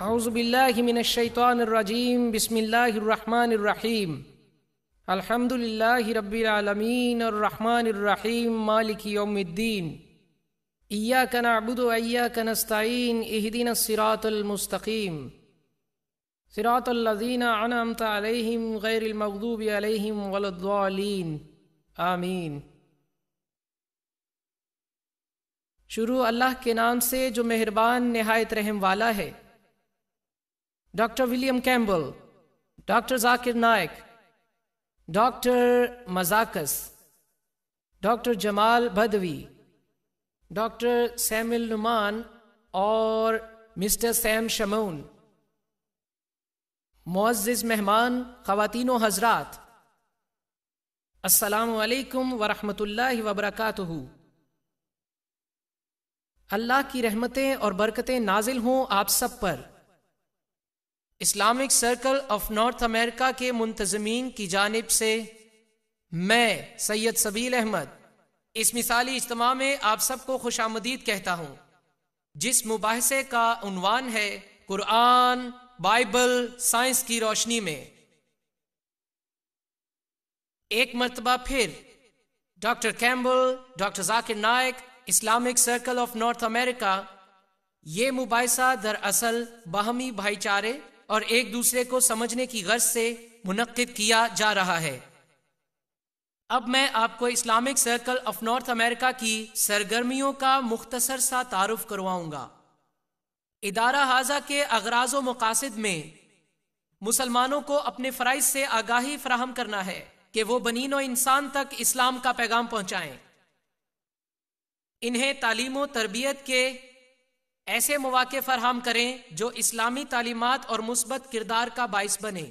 اعوذ باللہ من الشیطان الرجیم بسم اللہ الرحمن الرحیم الحمد للہ رب العالمین الرحمن الرحیم مالک یوم الدین ایاک نعبد و ایاک نستعین اہدنا الصراط المستقیم صراط الذین انعمت علیہم غیر المغضوب علیہم ولا الضالین آمین۔ شروع اللہ کے نام سے جو مہربان نہایت رحم والا ہے۔ Doctor William Campbell, doctor Zakir Naik, doctor مزاکس، doctor جمال بدوی، ڈاکٹر سیمل نعمان اور مسٹر سیم شمون، معزز مہمان، خواتین و حضرات، السلام علیکم ورحمۃ اللہ وبرکاتہ۔ اللہ کی رحمتیں اور برکتیں نازل ہوں آپ سب پر۔ اسلامک سرکل آف نارتھ امریکہ کے منتظمین کی جانب سے میں سید سبیل احمد اس مثالی اجتماع میں آپ سب کو خوش آمدید کہتا ہوں، جس مباحثے کا عنوان ہے قرآن، بائبل، سائنس کی روشنی میں۔ ایک مرتبہ پھر doctor Campbell, doctor Zakir Naik, Islamic circle of North America, یہ مباحثہ دراصل باہمی بھائی چارے اور ایک دوسرے کو سمجھنے کی غرض سے منعقد کیا جا رہا ہے۔ اب میں آپ کو اسلامک سرکل آف نارتھ امریکہ کی سرگرمیوں کا مختصر سا تعارف کرواؤں گا۔ ادارہ ھذا کے اغراض و مقاصد میں مسلمانوں کو اپنے فرائض سے آگاہی فراہم کرنا ہے کہ وہ بنین و انسان تک اسلام کا پیغام پہنچائیں، انہیں تعلیم و تربیت کے ایسے مواقع فراہم کریں جو اسلامی تعلیمات اور مثبت کردار کا باعث بنے۔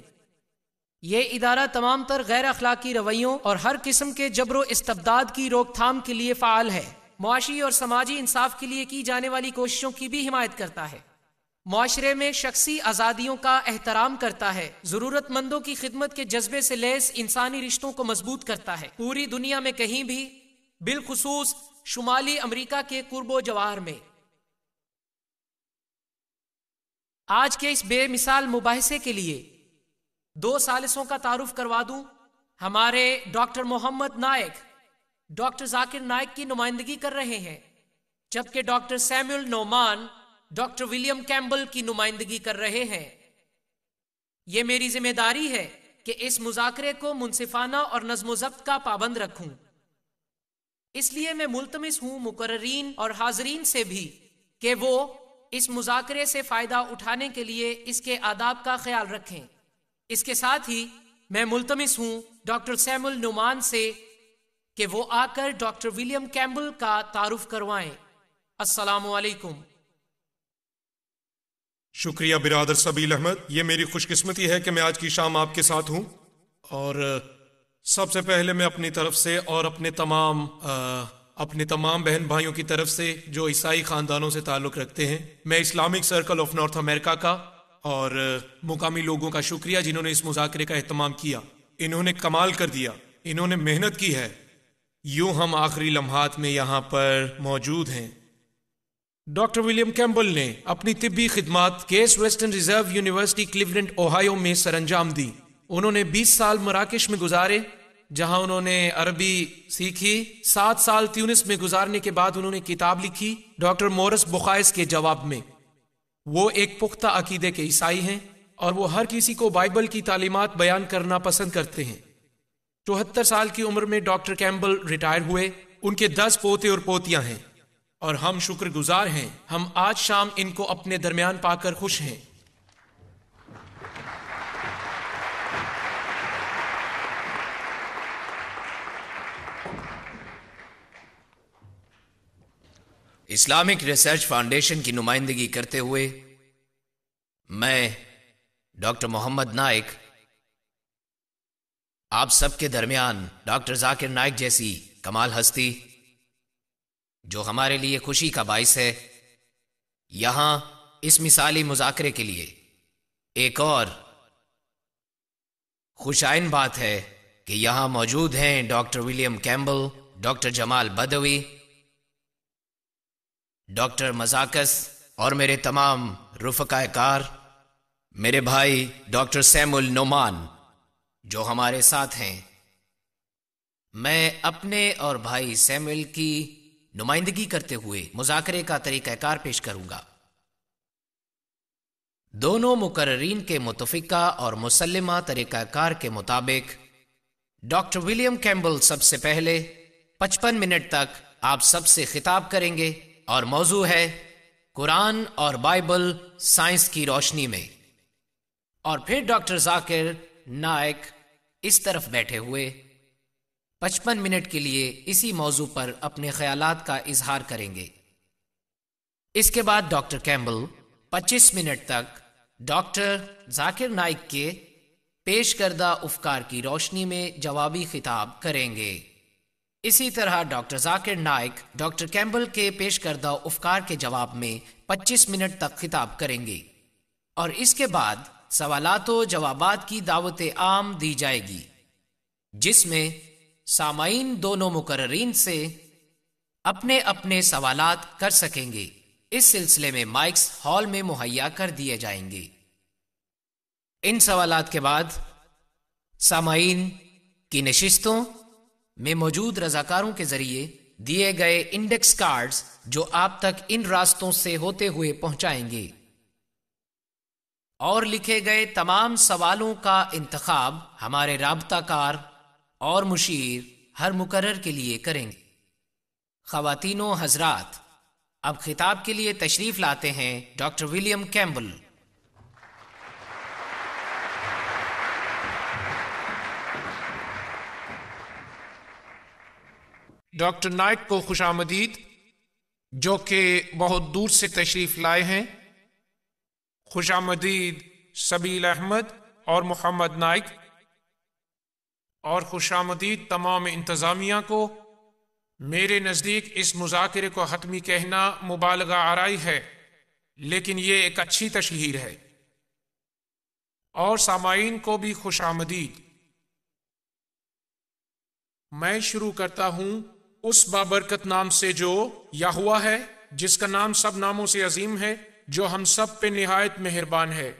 یہ ادارہ تمام تر غیر اخلاقی رویوں اور ہر قسم کے جبر و استبداد کی روک تھام کے لیے فعال ہے، معاشی اور سماجی انصاف کے لیے کی جانے والی کوششوں کی بھی حمایت کرتا ہے، معاشرے میں شخصی آزادیوں کا احترام کرتا ہے، ضرورت مندوں کی خدمت کے جذبے سے لیس انسانی رشتوں کو مضبوط کرتا ہے، پوری دنیا میں کہیں بھی، بالخصوص شمالی امریکہ کے قرب و جوار میں۔ آج کے اس بے مثال مباحثے کے لیے دو ثالثوں کا تعارف کروا دوں۔ ہمارے ڈاکٹر محمد نائک ڈاکٹر ذاکر نائک کی نمائندگی کر رہے ہیں، جبکہ doctor Samil Nauman doctor William Campbell کی نمائندگی کر رہے ہیں۔ یہ میری ذمہ داری ہے کہ اس مذاکرے کو منصفانہ اور نظم و ضبط کا پابند رکھوں، اس لیے میں ملتمس ہوں مقررین اور حاضرین سے بھی کہ وہ اس مذاکرے سے فائدہ اٹھانے کے لیے اس کے آداب کا خیال رکھیں۔ اس کے ساتھ ہی میں ملتمس ہوں ڈاکٹر سیمل نعمان سے کہ وہ آ کر ڈاکٹر ولیم کیمبل کا تعارف کروائیں۔ السلام علیکم۔ شکریہ برادر سبیل احمد، یہ میری خوش قسمتی ہے کہ میں آج کی شام آپ کے ساتھ ہوں، اور سب سے پہلے میں اپنی طرف سے اور اپنے تمام بہن بھائیوں کی طرف سے جو عیسائی خاندانوں سے تعلق رکھتے ہیں، میں اسلامک سرکل آف نارتھ امریکہ کا اور مقامی لوگوں کا شکریہ جنہوں نے اس مذاکرے کا اہتمام کیا۔ انہوں نے کمال کر دیا، انہوں نے محنت کی ہے، یوں ہم آخری لمحات میں یہاں پر موجود ہیں۔ ڈاکٹر ولیم کیمبل نے اپنی طبی خدمات case western reserve university Cleveland Ohio میں سر انجام دی۔ انہوں نے 20 سال مراکش میں گزارے جہاں انہوں نے عربی سیکھی۔ 7 سال تیونس میں گزارنے کے بعد انہوں نے کتاب لکھی ڈاکٹر مورس بخائز کے جواب میں۔ وہ ایک پختہ عقیدے کے عیسائی ہیں اور وہ ہر کسی کو بائبل کی تعلیمات بیان کرنا پسند کرتے ہیں۔ 74 سال کی عمر میں ڈاکٹر کیمبل ریٹائر ہوئے، ان کے 10 پوتے اور پوتیاں ہیں، اور ہم شکر گزار ہیں، ہم آج شام ان کو اپنے درمیان پا کر خوش ہیں۔ اسلامک ریسرچ فاؤنڈیشن کی نمائندگی کرتے ہوئے میں ڈاکٹر محمد نائک آپ سب کے درمیان ڈاکٹر ذاکر نائک جیسی کمال ہستی جو ہمارے لیے خوشی کا باعث ہے، یہاں اس مثالی مذاکرے کے لیے ایک اور خوشائن بات ہے کہ یہاں موجود ہیں ڈاکٹر ولیم کیمبل، ڈاکٹر جمال بدوی، ڈاکٹر مزاکس اور میرے تمام رفقائے کار میرے بھائی ڈاکٹر سیمول نومان جو ہمارے ساتھ ہیں، میں اپنے اور بھائی سیمول کی نمائندگی کرتے ہوئے مذاکرے کا طریقہ کار پیش کروں گا۔ دونوں مقررین کے متفقہ اور مسلمہ طریقہ کار کے مطابق ڈاکٹر ولیم کیمبل سب سے پہلے 55 منٹ تک آپ سب سے خطاب کریں گے، اور موضوع ہے قرآن اور بائبل سائنس کی روشنی میں۔ اور پھر ڈاکٹر ذاکر نائک اس طرف بیٹھے ہوئے 55 منٹ کے لیے اسی موضوع پر اپنے خیالات کا اظہار کریں گے۔ اس کے بعد ڈاکٹر کیمبل 25 منٹ تک ڈاکٹر ذاکر نائک کے پیش کردہ افکار کی روشنی میں جوابی خطاب کریں گے۔ اسی طرح ڈاکٹر ذاکر نائک ڈاکٹر کیمبل کے پیش کردہ افکار کے جواب میں 25 منٹ تک خطاب کریں گے، اور اس کے بعد سوالات و جوابات کی دعوت عام دی جائے گی، جس میں سامعین دونوں مقررین سے اپنے اپنے سوالات کر سکیں گے۔ اس سلسلے میں مائکس ہال میں مہیا کر دیے جائیں گے۔ ان سوالات کے بعد سامعین کی نشستوں میں موجود رضاکاروں کے ذریعے دیے گئے انڈیکس کارڈز جو آپ تک ان راستوں سے ہوتے ہوئے پہنچائیں گے، اور لکھے گئے تمام سوالوں کا انتخاب ہمارے رابطہ کار اور مشیر ہر مقرر کے لیے کریں گے۔ خواتین و حضرات، اب خطاب کے لیے تشریف لاتے ہیں doctor William Campbell. Doctor Naik کو خوش آمدید، جو کہ بہت دور سے تشریف لائے ہیں۔ خوش آمدید سبیل احمد اور محمد نائک، اور خوش آمدید تمام انتظامیہ کو۔ میرے نزدیک اس مذاکرے کو حتمی کہنا مبالغہ آرائی ہے، لیکن یہ ایک اچھی تشہیر ہے۔ اور سامعین کو بھی خوش آمدید۔ میں شروع کرتا ہوں اس بابرکت نام سے جو یہوہ ہے، جس کا نام سب ناموں سے عظیم ہے، جو ہم سب پہ نہایت مہربان ہے۔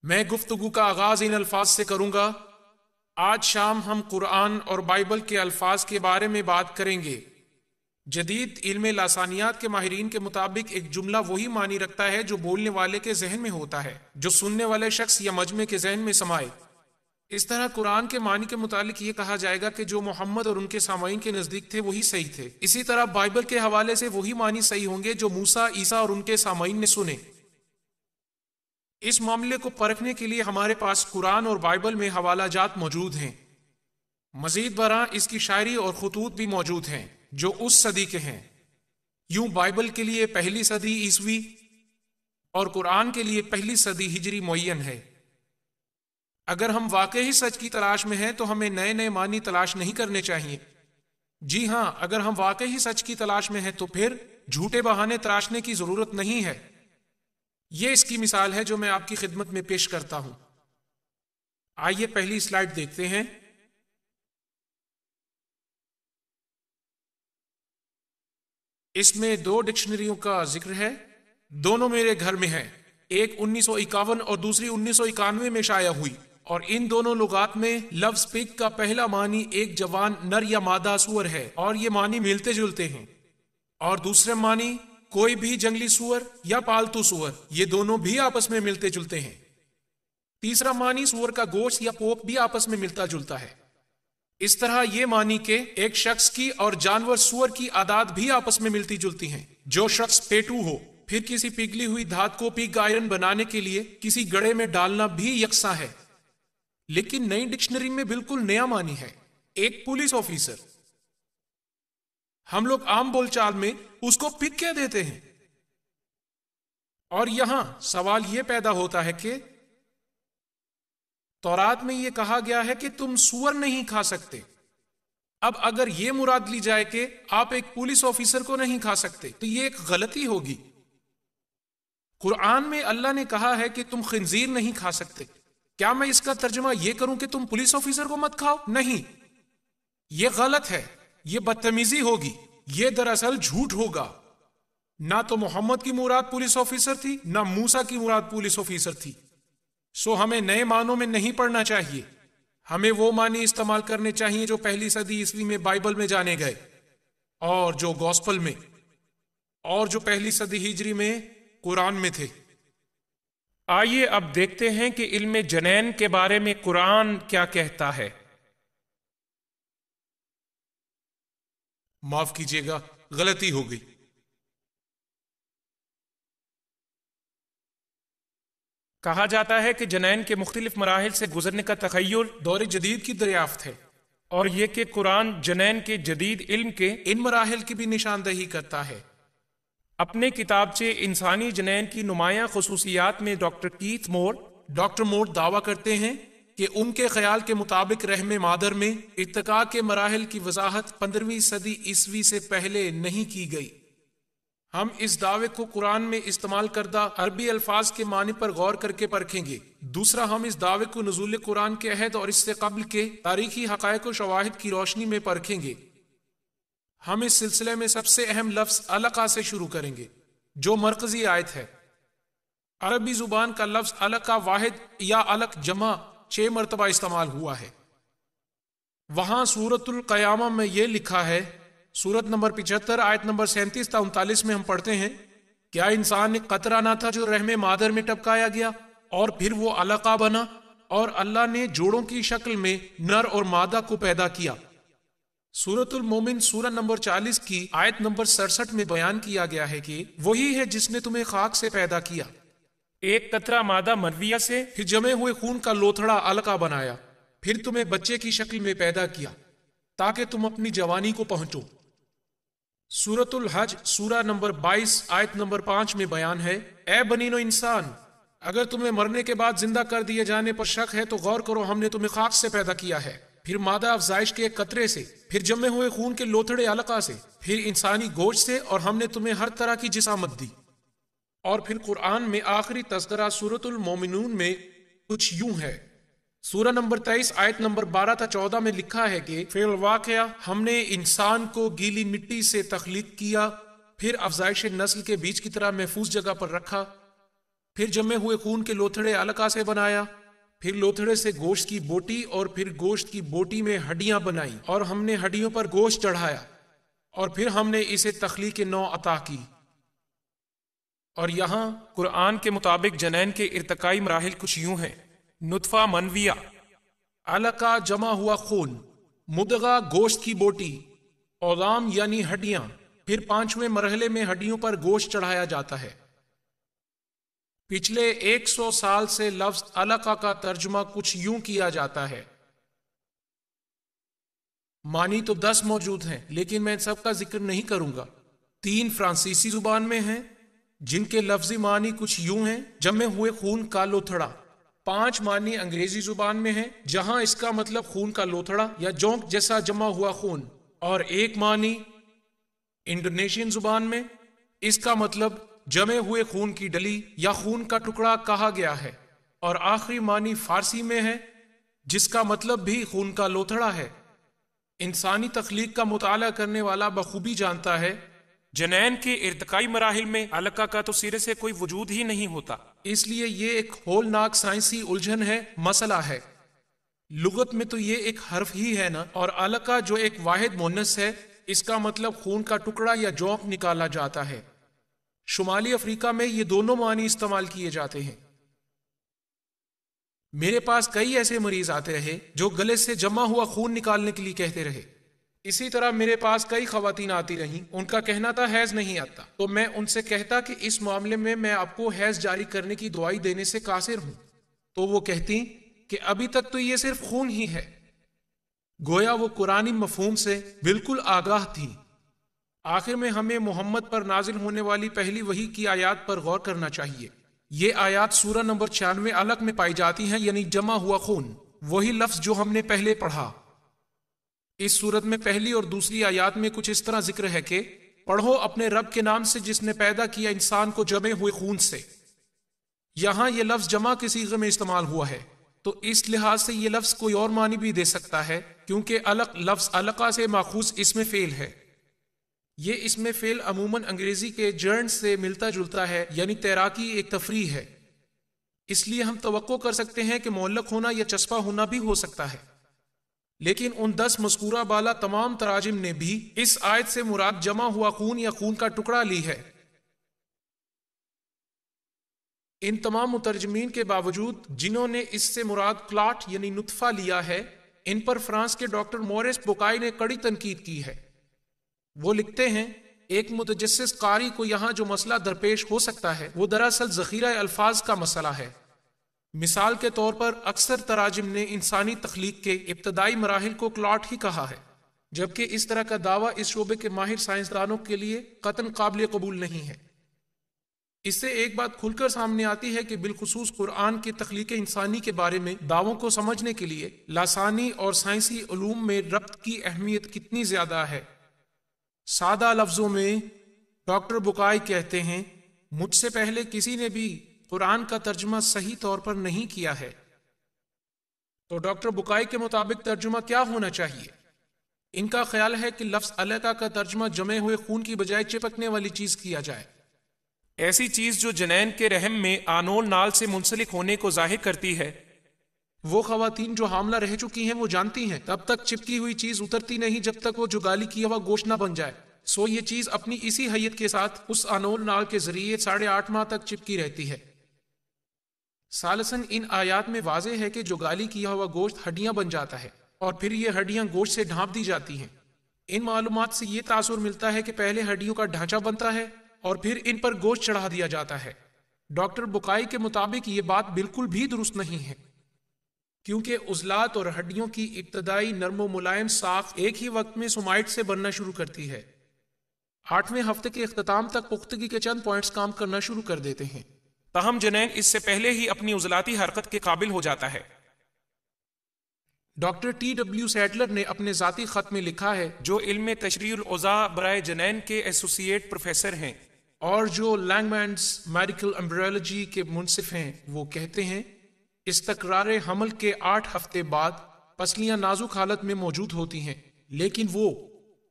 میں گفتگو کا آغاز ان الفاظ سے کروں گا۔ آج شام ہم قرآن اور بائبل کے الفاظ کے بارے میں بات کریں گے۔ جدید علم لسانیات کے ماہرین کے مطابق ایک جملہ وہی معنی رکھتا ہے جو بولنے والے کے ذہن میں ہوتا ہے، جو سننے والے شخص یا مجمع کے ذہن میں سمائے۔ اس طرح قرآن کے معنی کے متعلق یہ کہا جائے گا کہ جو محمد اور ان کے سامعین کے نزدیک تھے وہی صحیح تھے۔ اسی طرح بائبل کے حوالے سے وہی معنی صحیح ہوں گے جو موسیٰ، عیسیٰ اور ان کے سامعین نے سنے۔ اس معاملے کو پرکھنے کے لیے ہمارے پاس قرآن اور بائبل میں حوالہ جات موجود ہیں۔ مزید برآں اس کی شاعری اور خطوط بھی موجود ہیں جو اس صدی کے ہیں۔ یوں بائبل کے لیے پہلی صدی عیسوی اور قرآن کے لیے پہلی صدی ہجری معین ہے۔ اگر ہم واقعی سچ کی تلاش میں ہیں تو ہمیں نئے نئے معنی تلاش نہیں کرنے چاہیے۔ جی ہاں، اگر ہم واقعی سچ کی تلاش میں ہیں تو پھر جھوٹے بہانے تراشنے کی ضرورت نہیں ہے۔ یہ اس کی مثال ہے جو میں آپ کی خدمت میں پیش کرتا ہوں۔ آئیے پہلی سلائیڈ دیکھتے ہیں۔ اس میں 2 ڈکشنریوں کا ذکر ہے، دونوں میرے گھر میں ہیں۔ ایک 1951 اور دوسری 1991 میں شائع ہوئی، اور ان دونوں لغات میں لفظ پگ کا پہلا معنی ایک جوان نر یا مادہ سور ہے، اور یہ معنی ملتے جلتے ہیں۔ اور دوسرے معنی کوئی بھی جنگلی سور یا پالتو سور، یہ دونوں بھی آپس میں ملتے جلتے ہیں۔ تیسرا معنی سور کا گوشت یا پوک بھی آپس میں ملتا جلتا ہے۔ اس طرح یہ معنی کہ ایک شخص کی اور جانور سور کی عادات بھی آپس میں ملتی جلتی ہیں۔ جو شخص پیٹو ہو، پھر کسی پگھلی ہوئی دھات کو پگ آئرن بنانے کے لیے کسی گڑھے میں ڈالنا بھی یکساں ہے۔ لیکن نئی ڈکشنری میں بالکل نیا معنی ہے، ایک پولیس آفیسر۔ ہم لوگ عام بول چال میں اس کو پگ کہہ دیتے ہیں۔ اور یہاں سوال یہ پیدا ہوتا ہے کہ تورات میں یہ کہا گیا ہے کہ تم سور نہیں کھا سکتے۔ اب اگر یہ مراد لی جائے کہ آپ ایک پولیس آفیسر کو نہیں کھا سکتے تو یہ ایک غلطی ہوگی۔ قرآن میں اللہ نے کہا ہے کہ تم خنزیر نہیں کھا سکتے۔ کیا میں اس کا ترجمہ یہ کروں کہ تم پولیس آفیسر کو مت کھاؤ؟ نہیں، یہ غلط ہے، یہ بدتمیزی ہوگی، یہ دراصل جھوٹ ہوگا۔ نہ تو محمد کی مراد پولیس آفیسر تھی، نہ موسیٰ کی مراد پولیس آفیسر تھی۔ سو ہمیں نئے معنوں میں نہیں پڑھنا چاہیے، ہمیں وہ معنی استعمال کرنے چاہیے جو پہلی صدی عیسوی میں بائبل میں جانے گئے، اور جو گوسپل میں، اور جو پہلی صدی ہجری میں قرآن میں تھے۔ آئیے اب دیکھتے ہیں کہ علم جنین کے بارے میں قرآن کیا کہتا ہے۔ معاف کیجیے گا، غلطی ہو گئی۔ کہا جاتا ہے کہ جنین کے مختلف مراحل سے گزرنے کا تخیل دور جدید کی دریافت ہے، اور یہ کہ قرآن جنین کے جدید علم کے ان مراحل کی بھی نشاندہی کرتا ہے۔ اپنے کتابچے انسانی جنین کی نمایاں خصوصیات میں ڈاکٹر مور دعویٰ کرتے ہیں کہ ان کے خیال کے مطابق رحم مادر میں ارتقاء کے مراحل کی وضاحت 15ویں صدی عیسوی سے پہلے نہیں کی گئی۔ ہم اس دعوے کو قرآن میں استعمال کردہ عربی الفاظ کے معنی پر غور کر کے پرکھیں گے۔ دوسرا، ہم اس دعوے کو نزول قرآن کے عہد اور اس سے قبل کے تاریخی حقائق و شواہد کی روشنی میں پرکھیں گے۔ ہم اس سلسلے میں سب سے اہم لفظ علقہ سے شروع کریں گے، جو مرکزی آیت ہے۔ عربی زبان کا لفظ علقہ واحد یا علق جمع 6 مرتبہ استعمال ہوا ہے۔ وہاں سورۃ القیامہ میں یہ لکھا ہے، سورت نمبر 75 آیت نمبر 37 تا 39 میں ہم پڑھتے ہیں، کیا انسان ایک قطرہ نہ تھا جو رحم مادر میں ٹپکایا گیا اور پھر وہ علقہ بنا، اور اللہ نے جوڑوں کی شکل میں نر اور مادہ کو پیدا کیا۔ سورۃ المومن سورہ نمبر 40 کی آیت نمبر 67 میں بیان کیا گیا ہے کہ وہی ہے جس نے تمہیں خاک سے پیدا کیا، ایک قطرہ مادہ مرویہ سے، پھر جمے ہوئے خون کا لوتھڑا علقہ بنایا، پھر تمہیں بچے کی شکل میں پیدا کیا تاکہ تم اپنی جوانی کو پہنچو۔ سورۃ الحج سورہ نمبر 22 آیت نمبر 5 میں بیان ہے، اے بنین و انسان، اگر تمہیں مرنے کے بعد زندہ کر دیے جانے پر شک ہے تو غور کرو، ہم نے تمہیں خاک سے پیدا کیا ہے، پھر مادہ افزائش کے ایک قطرے سے، پھر جمے ہوئے خون کے لوتھڑے علقہ سے، پھر انسانی گوشت سے، اور ہم نے تمہیں ہر طرح کی جسامت دی۔ اور پھر قرآن میں آخری تذکرہ سورۃ المومنون میں کچھ یوں ہے، سورہ نمبر 23 آیت نمبر 12 تا 14 میں لکھا ہے کہ فی الواقعہ ہم نے انسان کو گیلی مٹی سے تخلیق کیا، پھر افزائش نسل کے بیج کی طرح محفوظ جگہ پر رکھا، پھر جمے ہوئے خون کے لوتھڑے علقہ سے بنایا، پھر لوتھڑے سے گوشت کی بوٹی، اور پھر گوشت کی بوٹی میں ہڈیاں بنائیں، اور ہم نے ہڈیوں پر گوشت چڑھایا، اور پھر ہم نے اسے تخلیق نو عطا کی۔ اور یہاں قرآن کے مطابق جنین کے ارتقائی مراحل کچھ یوں ہیں، نطفہ منویہ، علقہ جمع ہوا خون، مدغہ گوشت کی بوٹی، عظام یعنی ہڈیاں، پھر 5ویں مرحلے میں ہڈیوں پر گوشت چڑھایا جاتا ہے۔ پچھلے 100 سال سے لفظ علقہ کا ترجمہ کچھ یوں کیا جاتا ہے، معنی تو 10 موجود ہیں لیکن میں سب کا ذکر نہیں کروں گا۔ 3 فرانسیسی زبان میں ہیں جن کے لفظی معنی کچھ یوں ہیں، جمے ہوئے خون کا لوتھڑا۔ 5 معنی انگریزی زبان میں ہیں جہاں اس کا مطلب خون کا لوتھڑا یا جونک جیسا جمع ہوا خون، اور 1 معنی انڈونیشین زبان میں، اس کا مطلب جمے ہوئے خون کی ڈلی یا خون کا ٹکڑا کہا گیا ہے، اور آخری معنی فارسی میں ہے جس کا مطلب بھی خون کا لوتھڑا ہے۔ انسانی تخلیق کا مطالعہ کرنے والا بخوبی جانتا ہے جنین کے ارتقائی مراحل میں علقہ کا تو سرے سے کوئی وجود ہی نہیں ہوتا، اس لیے یہ ایک ہولناک سائنسی الجھن ہے، مسئلہ ہے۔ لغت میں تو یہ ایک حرف ہی ہے نا، اور علقہ جو ایک واحد مونس ہے، اس کا مطلب خون کا ٹکڑا یا جونک نکالا جاتا ہے۔ شمالی افریقہ میں یہ دونوں معنی استعمال کیے جاتے ہیں۔ میرے پاس کئی ایسے مریض آتے رہے جو گلے سے جمع ہوا خون نکالنے کے لیے کہتے رہے۔ اسی طرح میرے پاس کئی خواتین آتی رہیں، ان کا کہنا تھا حیض نہیں آتا، تو میں ان سے کہتا کہ اس معاملے میں آپ کو حیض جاری کرنے کی دعائی دینے سے قاصر ہوں، تو وہ کہتی کہ ابھی تک تو یہ صرف خون ہی ہے۔ گویا وہ قرآنی مفہوم سے بالکل آگاہ تھی۔ آخر میں ہمیں محمد پر نازل ہونے والی پہلی وحی کی آیات پر غور کرنا چاہیے۔ یہ آیات سورہ نمبر 96 علق میں پائی جاتی ہیں، یعنی جمع ہوا خون، وہی لفظ جو ہم نے پہلے پڑھا۔ اس صورت میں پہلی اور دوسری آیات میں کچھ اس طرح ذکر ہے کہ پڑھو اپنے رب کے نام سے جس نے پیدا کیا انسان کو جمے ہوئے خون سے۔ یہاں یہ لفظ جمع کے صیغے میں استعمال ہوا ہے، تو اس لحاظ سے یہ لفظ کوئی اور معنی بھی دے سکتا ہے، کیونکہ علق لفظ علقہ سے ماخوذ اسم فعل ہے۔ یہ اس میں فعل عموماً انگریزی کے جرن سے ملتا جلتا ہے، یعنی تیراکی ایک تفریح ہے، اس لیے ہم توقع کر سکتے ہیں کہ معلق ہونا یا چسپاں ہونا بھی ہو سکتا ہے۔ لیکن ان 10 مذکورہ بالا تمام تراجم نے بھی اس آیت سے مراد جمع ہوا خون یا خون کا ٹکڑا لی ہے۔ ان تمام مترجمین کے باوجود جنہوں نے اس سے مراد کلاٹ یعنی نطفہ لیا ہے، ان پر فرانس کے ڈاکٹر مورس بوکائی نے کڑی تنقید کی ہے۔ وہ لکھتے ہیں، ایک متجسس قاری کو یہاں جو مسئلہ درپیش ہو سکتا ہے وہ دراصل ذخیرہ الفاظ کا مسئلہ ہے۔ مثال کے طور پر اکثر تراجم نے انسانی تخلیق کے ابتدائی مراحل کو کلاٹ ہی کہا ہے، جبکہ اس طرح کا دعویٰ اس شعبے کے ماہر سائنسدانوں کے لیے قطعاً قابل قبول نہیں ہے۔ اس سے ایک بات کھل کر سامنے آتی ہے کہ بالخصوص قرآن کی تخلیق انسانی کے بارے میں دعووں کو سمجھنے کے لیے لسانی اور سائنسی علوم میں ربط کی اہمیت کتنی زیادہ ہے۔ سادہ لفظوں میں ڈاکٹر بوکائی کہتے ہیں، مجھ سے پہلے کسی نے بھی قرآن کا ترجمہ صحیح طور پر نہیں کیا ہے۔ تو ڈاکٹر بوکائی کے مطابق ترجمہ کیا ہونا چاہیے؟ ان کا خیال ہے کہ لفظ علیقہ کا ترجمہ جمے ہوئے خون کی بجائے چپکنے والی چیز کیا جائے، ایسی چیز جو جنین کے رحم میں آنول نال سے منسلک ہونے کو ظاہر کرتی ہے۔ وہ خواتین جو حاملہ رہ چکی ہیں وہ جانتی ہیں تب تک چپکی ہوئی چیز اترتی نہیں جب تک وہ جگالی کیا ہوا گوشت نہ بن جائے، سو یہ چیز اپنی اسی حیت کے ساتھ اس آنول نال کے ذریعے 8.5 ماہ تک چپکی رہتی ہے۔ ثالثاً ان آیات میں واضح ہے کہ جگالی کیا ہوا گوشت ہڈیاں بن جاتا ہے اور پھر یہ ہڈیاں گوشت سے ڈھانپ دی جاتی ہیں۔ ان معلومات سے یہ تاثر ملتا ہے کہ پہلے ہڈیوں کا ڈھانچہ بنتا ہے اور پھر ان پر گوشت چڑھا دیا جاتا ہے۔ ڈاکٹر بوکائی کے مطابق یہ بات بالکل بھی درست نہیں ہے، کیونکہ عضلات اور ہڈیوں کی ابتدائی نرم و ملائم ساخت ایک ہی وقت میں سومائٹ سے بننا شروع کرتی ہے۔ 8ویں ہفتے کے اختتام تک پختگی کے چند پوائنٹس کام کرنا شروع کر دیتے ہیں، تاہم جنین اس سے پہلے ہی اپنی عضلاتی حرکت کے قابل ہو جاتا ہے۔ Doctor T.W. سیٹلر نے اپنے ذاتی خط میں لکھا ہے، جو علم تشریح الاعضاء برائے جنین کے ایسوسیٹ پروفیسر ہیں اور جو لینگمینز میڈیکل ایمبریولوجی کے منصف ہیں، وہ کہتے ہیں، استقرار حمل کے 8 ہفتے بعد پسلیاں نازک حالت میں موجود ہوتی ہیں، لیکن وہ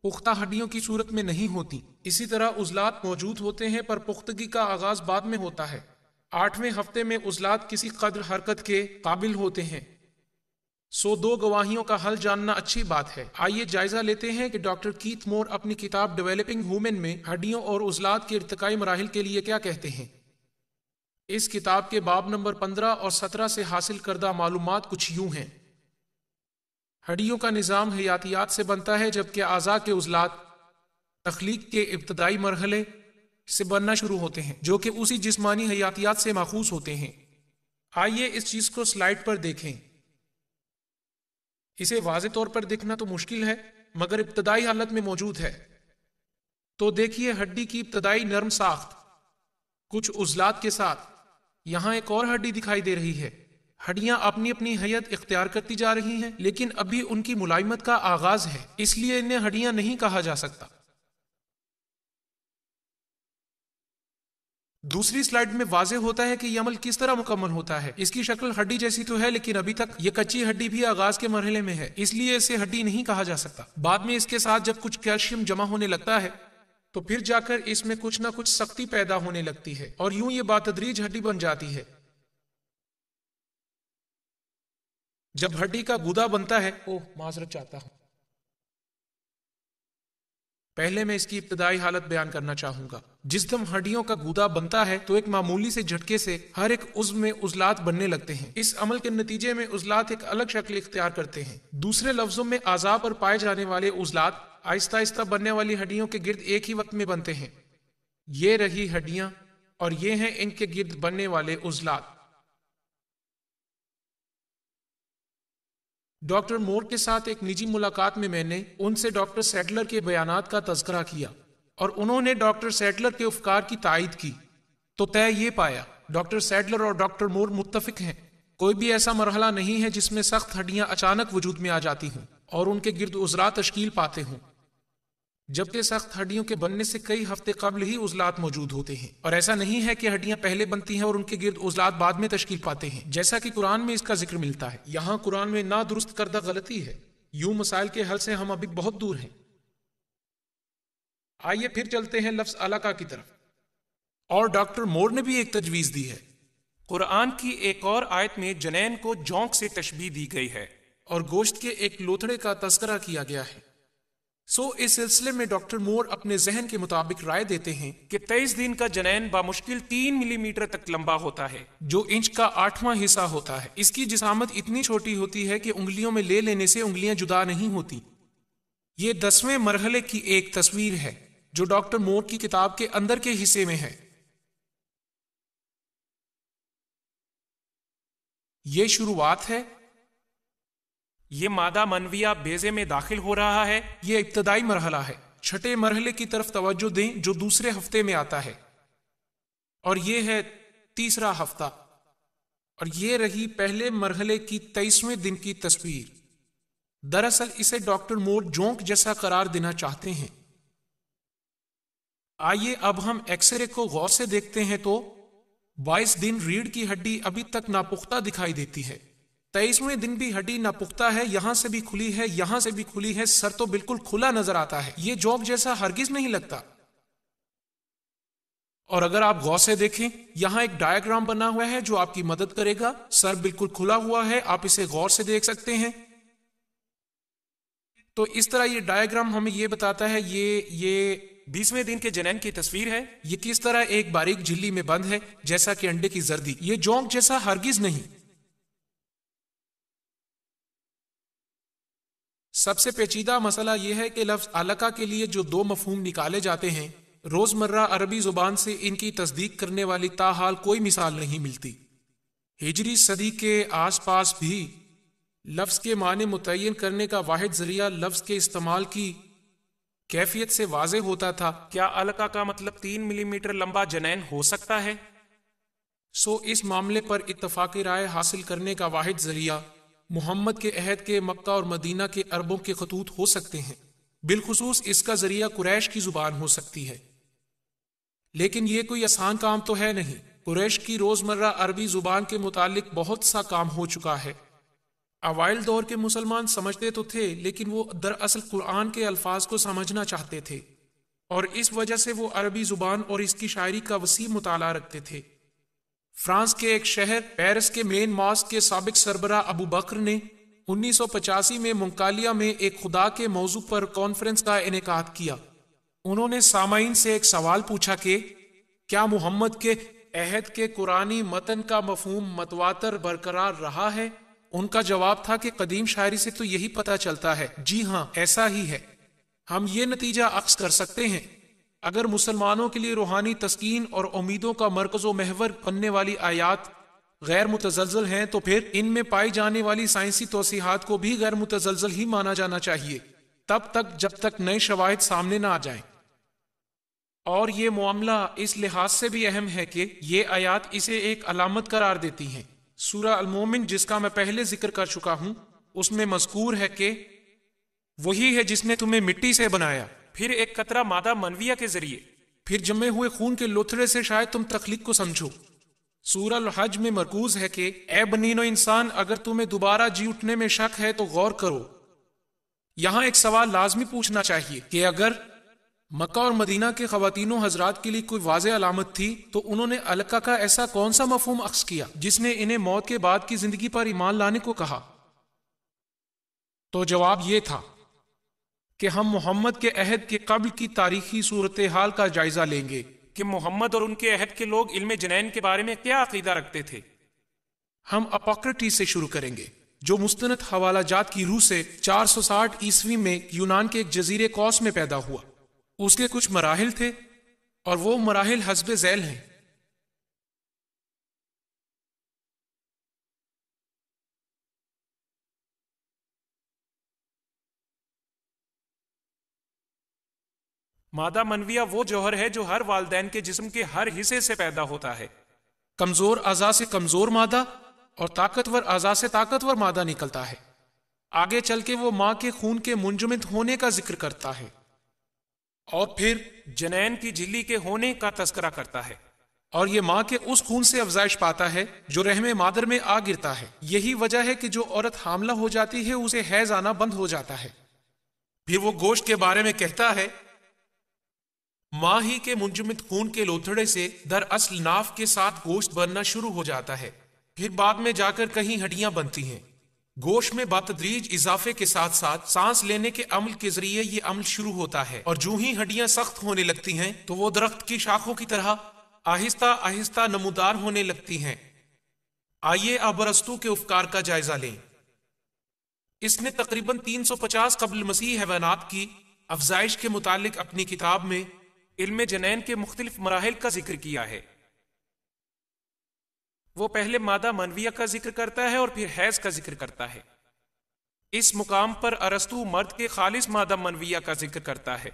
پختہ ہڈیوں کی صورت میں نہیں ہوتی۔ اسی طرح عضلات موجود ہوتے ہیں پر پختگی کا آغاز بعد میں ہوتا ہے۔ 8ویں ہفتے میں عضلات کسی قدر حرکت کے قابل ہوتے ہیں۔ سو 2 گواہیوں کا حل جاننا اچھی بات ہے۔ آئیے جائزہ لیتے ہیں کہ ڈاکٹر کیتھ مور اپنی کتاب ڈیولپنگ ہیومن میں ہڈیوں اور عضلات کے ارتقائی مراحل کے لیے کیا کہتے ہیں۔ اس کتاب کے باب نمبر 15 اور 17 سے حاصل کردہ معلومات کچھ یوں ہیں۔ ہڈیوں کا نظام حیاتیات سے بنتا ہے، جبکہ اعضاء کے عضلات تخلیق کے ابتدائی مرحلے سے بننا شروع ہوتے ہیں، جو کہ اسی جسمانی حیاتیات سے ماخوذ ہوتے ہیں۔ آئیے اس چیز کو سلائیڈ پر دیکھیں۔ اسے واضح طور پر دیکھنا تو مشکل ہے، مگر ابتدائی حالت میں موجود ہے۔ تو دیکھیے ہڈی کی ابتدائی نرم ساخت کچھ عضلات کے ساتھ۔ یہاں ایک اور ہڈی دکھائی دے رہی ہے۔ ہڈیاں اپنی اپنی حیت اختیار کرتی جا رہی ہیں، لیکن ابھی ان کی ملائمت کا آغاز ہے، اس لیے انہیں ہڈیاں نہیں کہا جا سکتا۔ دوسری سلائیڈ میں واضح ہوتا ہے کہ یہ عمل کس طرح مکمل ہوتا ہے۔ اس کی شکل ہڈی جیسی تو ہے، لیکن ابھی تک یہ کچی ہڈی بھی آغاز کے مرحلے میں ہے، اس لیے اسے ہڈی نہیں کہا جا سکتا۔ بعد میں اس کے ساتھ جب کچھ کیلشیم جمع ہونے لگتا ہے تو پھر جا کر اس میں کچھ نہ کچھ سختی پیدا ہونے لگتی ہے اور یوں یہ بتدریج ہڈی بن جاتی ہے۔ جب ہڈی کا گودا بنتا ہے، معذرت چاہتا ہوں، پہلے میں اس کی ابتدائی حالت بیان کرنا چاہوں گا۔ جس دم ہڈیوں کا گودا بنتا ہے تو ایک معمولی سے جھٹکے سے ہر ایک عضو میں عضلات بننے لگتے ہیں۔ اس عمل کے نتیجے میں عضلات ایک الگ شکل اختیار کرتے ہیں۔ دوسرے لفظوں میں اعضاء پر پائے جانے والے عضلات آہستہ آہستہ بننے والی ہڈیوں کے گرد ایک ہی وقت میں بنتے ہیں۔ یہ رہی ہڈیاں اور یہ ہیں ان کے گرد بننے والے عضلات۔ ڈاکٹر مور کے ساتھ ایک نجی ملاقات میں نے ان سے ڈاکٹر سیٹلر کے بیانات کا تذکرہ کیا اور انہوں نے ڈاکٹر سیٹلر کے افکار کی تائید کی، تو طے یہ پایا ڈاکٹر سیٹلر اور ڈاکٹر مور متفق ہیں، کوئی بھی ایسا مرحلہ نہیں ہے جس میں سخت ہڈیاں اچانک وجود میں آ جاتی ہوں اور ان کے گرد عضلات تشکیل پاتے ہوں، جبکہ سخت ہڈیوں کے بننے سے کئی ہفتے قبل ہی عضلات موجود ہوتے ہیں، اور ایسا نہیں ہے کہ ہڈیاں پہلے بنتی ہیں اور ان کے گرد عضلات بعد میں تشکیل پاتے ہیں، جیسا کہ قرآن میں اس کا ذکر ملتا ہے۔ یہاں قرآن میں نادرست کردہ غلطی ہے، یوں مسائل کے حل سے ہم ابھی بہت دور ہیں۔ آئیے پھر چلتے ہیں لفظ علقہ کی طرف. اور ڈاکٹر مور نے بھی ایک تجویز دی ہے. قرآن کی ایک اور آیت میں جنین کو جونک سے تشبیہ دی گئی ہے اور گوشت کے ایک لوتھڑے کا تذکرہ کیا گیا ہے. اس سلسلے میں ڈاکٹر مور اپنے ذہن کے مطابق رائے دیتے ہیں کہ 23 دن کا جنین بامشکل 3 ملی میٹر تک لمبا ہوتا ہے، جو انچ کا 8واں حصہ ہوتا ہے. اس کی جسامت اتنی چھوٹی ہوتی ہے کہ انگلیوں میں لے لینے سے انگلیاں جدا نہیں ہوتی. یہ 10ویں مرحلے کی ایک تصویر ہے جو ڈاکٹر مور کی کتاب کے اندر کے حصے میں ہے. یہ شروعات ہے. یہ مادہ منویہ بیضے میں داخل ہو رہا ہے. یہ ابتدائی مرحلہ ہے. چھٹے مرحلے کی طرف توجہ دیں جو دوسرے ہفتے میں آتا ہے، اور یہ ہے تیسرا ہفتہ. اور یہ رہی پہلے مرحلے کی 23ویں دن کی تصویر. دراصل اسے ڈاکٹر مور جونک جیسا قرار دینا چاہتے ہیں. آئیے اب ہم ایکس رے کو غور سے دیکھتے ہیں تو 22 دن ریڑھ کی ہڈی ابھی تک ناپختہ دکھائی دیتی ہے. 23ویں دن بھی ہڈی ناپختہ ہے، یہاں سے بھی کھلی ہے، یہاں سے بھی کھلی ہے، سر تو بالکل کھلا نظر آتا ہے. یہ جوک جیسا ہرگز نہیں لگتا. اور اگر آپ غور سے دیکھیں یہاں ایک ڈائیگرام بنا ہوا ہے جو آپ کی مدد کرے گا. سر بالکل کھلا ہوا ہے، آپ اسے غور سے دیکھ سکتے ہیں. تو اس طرح یہ ڈائیگرام ہمیں یہ بتاتا ہے یہ 20ویں دن کے جنین کی تصویر ہے. یہ کس طرح ایک باریک جھلی میں بند ہے جیسا کہ انڈے کی زردی. یہ جونک جیسا ہرگز نہیں. سب سے پیچیدہ مسئلہ یہ ہے کہ لفظ علقہ کے لیے جو 2 مفہوم نکالے جاتے ہیں، روزمرہ عربی زبان سے ان کی تصدیق کرنے والی تاحال کوئی مثال نہیں ملتی. ہجری صدی کے آس پاس بھی لفظ کے معنی متعین کرنے کا واحد ذریعہ لفظ کے استعمال کی کیفیت سے واضح ہوتا تھا. کیا علقہ کا مطلب 3 ملی میٹر لمبا جنین ہو سکتا ہے؟ اس معاملے پر اتفاقی رائے حاصل کرنے کا واحد ذریعہ محمد کے عہد کے مکہ اور مدینہ کے عربوں کے خطوط ہو سکتے ہیں. بالخصوص اس کا ذریعہ قریش کی زبان ہو سکتی ہے. لیکن یہ کوئی آسان کام تو ہے نہیں. قریش کی روزمرہ عربی زبان کے متعلق بہت سا کام ہو چکا ہے. اوائل دور کے مسلمان سمجھتے تو تھے، لیکن وہ دراصل قرآن کے الفاظ کو سمجھنا چاہتے تھے، اور اس وجہ سے وہ عربی زبان اور اس کی شاعری کا وسیع مطالعہ رکھتے تھے. فرانس کے ایک شہر پیرس کے مین ماسک کے سابق سربراہ ابو بکر نے 1985 میں منکالیہ میں ایک خدا کے موضوع پر کانفرنس کا انعقاد کیا. انہوں نے سامعین سے ایک سوال پوچھا کہ کیا محمد کے عہد کے قرآنی متن کا مفہوم متواتر برقرار رہا ہے؟ ان کا جواب تھا کہ قدیم شاعری سے تو یہی پتہ چلتا ہے. جی ہاں، ایسا ہی ہے. ہم یہ نتیجہ اخذ کر سکتے ہیں اگر مسلمانوں کے لیے روحانی تسکین اور امیدوں کا مرکز و محور بننے والی آیات غیر متزلزل ہیں، تو پھر ان میں پائی جانے والی سائنسی توضیحات کو بھی غیر متزلزل ہی مانا جانا چاہیے، تب تک جب تک نئے شواہد سامنے نہ آ جائیں. اور یہ معاملہ اس لحاظ سے بھی اہم ہے کہ یہ آیات اسے ایک علامت قرار دیتی ہیں. سورہ المومن، جس کا میں پہلے ذکر کر چکا ہوں، اس میں مذکور ہے کہ وہی ہے جس نے تمہیں مٹی سے بنایا، پھر ایک قطرہ مادہ منویہ کے ذریعے، پھر جمے ہوئے خون کے لوتھڑے سے شاید تم تخلیق کو سمجھو. سورہ الحج میں مرکوز ہے کہ اے بنین و انسان، اگر تمہیں دوبارہ جی اٹھنے میں شک ہے تو غور کرو. یہاں ایک سوال لازمی پوچھنا چاہیے کہ اگر مکہ اور مدینہ کے خواتین و حضرات کے لیے کوئی واضح علامت تھی تو انہوں نے علقہ کا ایسا کون سا مفہوم اخذ کیا جس نے انہیں موت کے بعد کی زندگی پر ایمان لانے کو کہا؟ تو جواب یہ تھا کہ ہم محمد کے عہد کے قبل کی تاریخی صورتحال کا جائزہ لیں گے کہ محمد اور ان کے عہد کے لوگ علم جنین کے بارے میں کیا عقیدہ رکھتے تھے. ہم اپوکریٹس سے شروع کریں گے جو مستند حوالہ جات کی روح سے 460 عیسوی میں یونان کے ایک جزیرے کوس میں پیدا ہوا. اس کے کچھ مراحل تھے اور وہ مراحل حسب ذیل ہیں. مادہ منویہ وہ جوہر ہے جو ہر والدین کے جسم کے ہر حصے سے پیدا ہوتا ہے. کمزور اعضاء سے کمزور مادہ اور طاقتور اعضاء سے طاقتور مادہ نکلتا ہے. آگے چل کے وہ ماں کے خون کے منجمد ہونے کا ذکر کرتا ہے اور پھر جنین کی جھلی کے ہونے کا تذکرہ کرتا ہے، اور یہ ماں کے اس خون سے افزائش پاتا ہے جو رحم مادر میں آ گرتا ہے. یہی وجہ ہے کہ جو عورت حاملہ ہو جاتی ہے اسے حیض آنا بند ہو جاتا ہے. پھر وہ گوشت کے بارے میں کہتا ہے ماں ہی کے منجمد خون کے لوتھڑے سے دراصل ناف کے ساتھ گوشت بننا شروع ہو جاتا ہے، پھر بعد میں جا کر کہیں ہڈیاں بنتی ہیں۔ گوشت میں بتدریج اضافے کے ساتھ ساتھ سانس لینے کے عمل کے ذریعے یہ عمل شروع ہوتا ہے، اور جو ہی ہڈیاں سخت ہونے لگتی ہیں تو وہ درخت کی شاخوں کی طرح آہستہ آہستہ نمودار ہونے لگتی ہیں۔ آئیے اب ارسطو کے افکار کا جائزہ لیں۔ اس نے تقریباً 350 قبل مسیح حیوانات کی افزائش کے متعلق اپنی کتاب میں علم جنین کے مختلف مراحل کا ذکر کیا ہے۔ وہ پہلے مادہ منویہ کا ذکر کرتا ہے اور پھر حیض کا ذکر کرتا ہے۔ اس مقام پر ارسطو مرد کے خالص مادہ منویہ کا ذکر کرتا ہے۔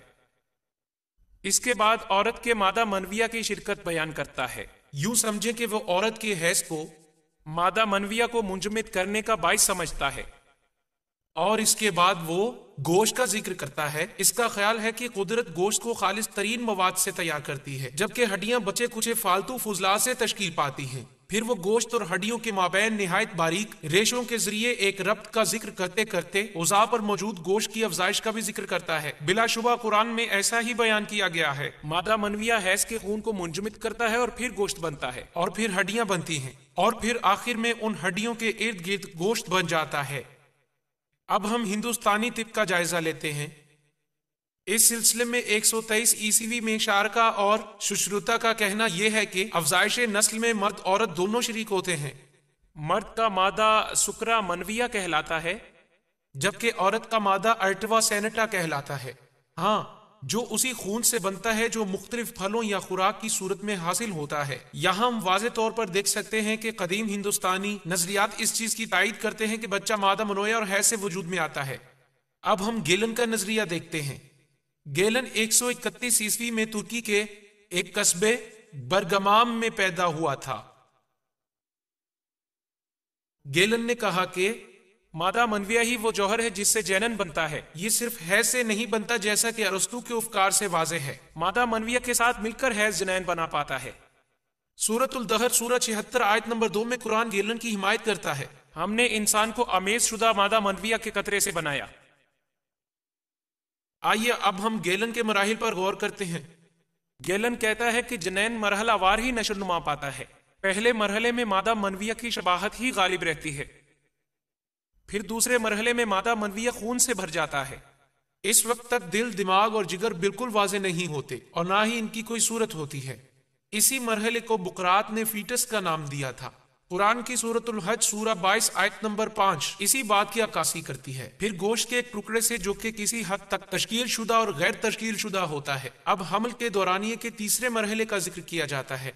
اس کے بعد عورت کے مادہ منویہ کی شرکت بیان کرتا ہے۔ یوں سمجھیں کہ وہ عورت کے حیض کو مادہ منویہ کو منجمد کرنے کا باعث سمجھتا ہے، اور اس کے بعد وہ گوشت کا ذکر کرتا ہے۔ اس کا خیال ہے کہ قدرت گوشت کو خالص ترین مواد سے تیار کرتی ہے، جبکہ ہڈیاں بچے کچھ فالتو فضلات سے تشکیل پاتی ہیں۔ پھر وہ گوشت اور ہڈیوں کے مابین نہایت باریک ریشوں کے ذریعے ایک ربط کا ذکر کرتے کرتے اعضاء پر موجود گوشت کی افزائش کا بھی ذکر کرتا ہے۔ بلا شبہ قرآن میں ایسا ہی بیان کیا گیا ہے۔ مادہ منویہ حیض کے خون کو منجمد کرتا ہے اور پھر گوشت بنتا ہے، اور پھر ہڈیاں بنتی ہیں، اور پھر آخر میں ان ہڈیوں کے ارد گرد گوشت بن جاتا ہے۔ اب ہم ہندوستانی طب کا جائزہ لیتے ہیں۔ اس سلسلے میں 123 عیسوی میں شارکا اور سشروتا کا کہنا یہ ہے کہ افزائش نسل میں مرد عورت دونوں شریک ہوتے ہیں۔ مرد کا مادہ سکرا منویہ کہلاتا ہے، جبکہ عورت کا مادہ ارٹوا سینٹا کہلاتا ہے، ہاں، جو اسی خون سے بنتا ہے جو مختلف پھلوں یا خوراک کی صورت میں حاصل ہوتا ہے۔ یہاں ہم واضح طور پر دیکھ سکتے ہیں کہ قدیم ہندوستانی نظریات اس چیز کی تائید کرتے ہیں کہ بچہ مادہ منویہ اور حیض سے وجود میں آتا ہے۔ اب ہم گیلن کا نظریہ دیکھتے ہیں۔ گیلن 131 عیسوی میں ترکی کے ایک قصبے برگمام میں پیدا ہوا تھا۔ گیلن نے کہا کہ مادہ منویہ ہی وہ جوہر ہے جس سے جنین بنتا ہے، یہ صرف حیض سے نہیں بنتا جیسا کہ ارسطو کے افکار سے واضح ہے۔ مادہ منویہ کے ساتھ مل کر حیض جنین بنا پاتا ہے۔ سورۃ الدہر سورہ 76 آیت نمبر 2 میں قرآن گیلن کی حمایت کرتا ہے۔ ہم نے انسان کو آمیز شدہ مادہ منویہ کے قطرے سے بنایا۔ آئیے اب ہم گیلن کے مراحل پر غور کرتے ہیں۔ گیلن کہتا ہے کہ جنین مرحلہ وار ہی نشو نما پاتا ہے۔ پہلے مرحلے میں مادہ منویہ کی شباہت ہی غالب رہتی ہے، پھر دوسرے مرحلے میں مادہ منویہ خون سے بھر جاتا ہے۔ اس وقت تک دل، دماغ اور جگر بالکل واضح نہیں ہوتے اور نہ ہی ان کی کوئی صورت ہوتی ہے۔ اسی مرحلے کو بقرات نے فیٹس کا نام دیا تھا۔ قرآن کی سورۃ الحج سورہ 22 آیت نمبر 5 اسی بات کی عکاسی کرتی ہے۔ پھر گوشت کے ایک ٹکڑے سے جو کہ کسی حد تک تشکیل شدہ اور غیر تشکیل شدہ ہوتا ہے، اب حمل کے دورانیے کے تیسرے مرحلے کا ذکر کیا جاتا ہے۔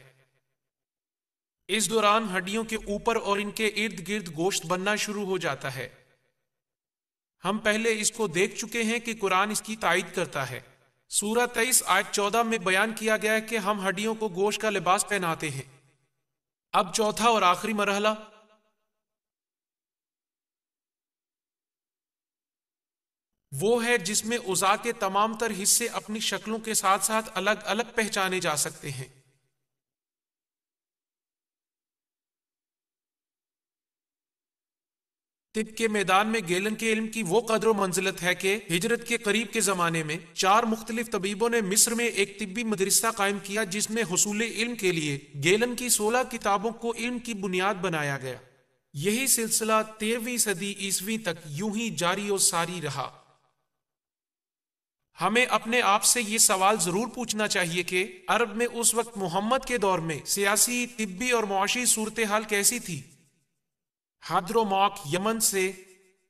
اس دوران ہڈیوں کے اوپر اور ان کے ارد گرد گوشت بننا شروع ہو جاتا ہے۔ ہم پہلے اس کو دیکھ چکے ہیں کہ قرآن اس کی تائید کرتا ہے۔ سورہ 23 آیت 14 میں بیان کیا گیا ہے کہ ہم ہڈیوں کو گوشت کا لباس پہناتے ہیں۔ اب چوتھا اور آخری مرحلہ، وہ ہے جس میں اعضاء کے تمام تر حصے اپنی شکلوں کے ساتھ ساتھ الگ الگ پہچانے جا سکتے ہیں۔ طب کے میدان میں گیلن کے علم کی وہ قدر و منزلت ہے کہ ہجرت کے قریب کے زمانے میں 4 مختلف طبیبوں نے مصر میں ایک طبی مدرسہ قائم کیا جس میں حصول علم کے لیے گیلن کی 16 کتابوں کو علم کی بنیاد بنایا گیا۔ یہی سلسلہ 13ویں صدی عیسوی تک یوں ہی جاری و ساری رہا۔ ہمیں اپنے آپ سے یہ سوال ضرور پوچھنا چاہیے کہ عرب میں اس وقت محمد کے دور میں سیاسی، طبی اور معاشی صورتحال کیسی تھی؟ حضرموت یمن سے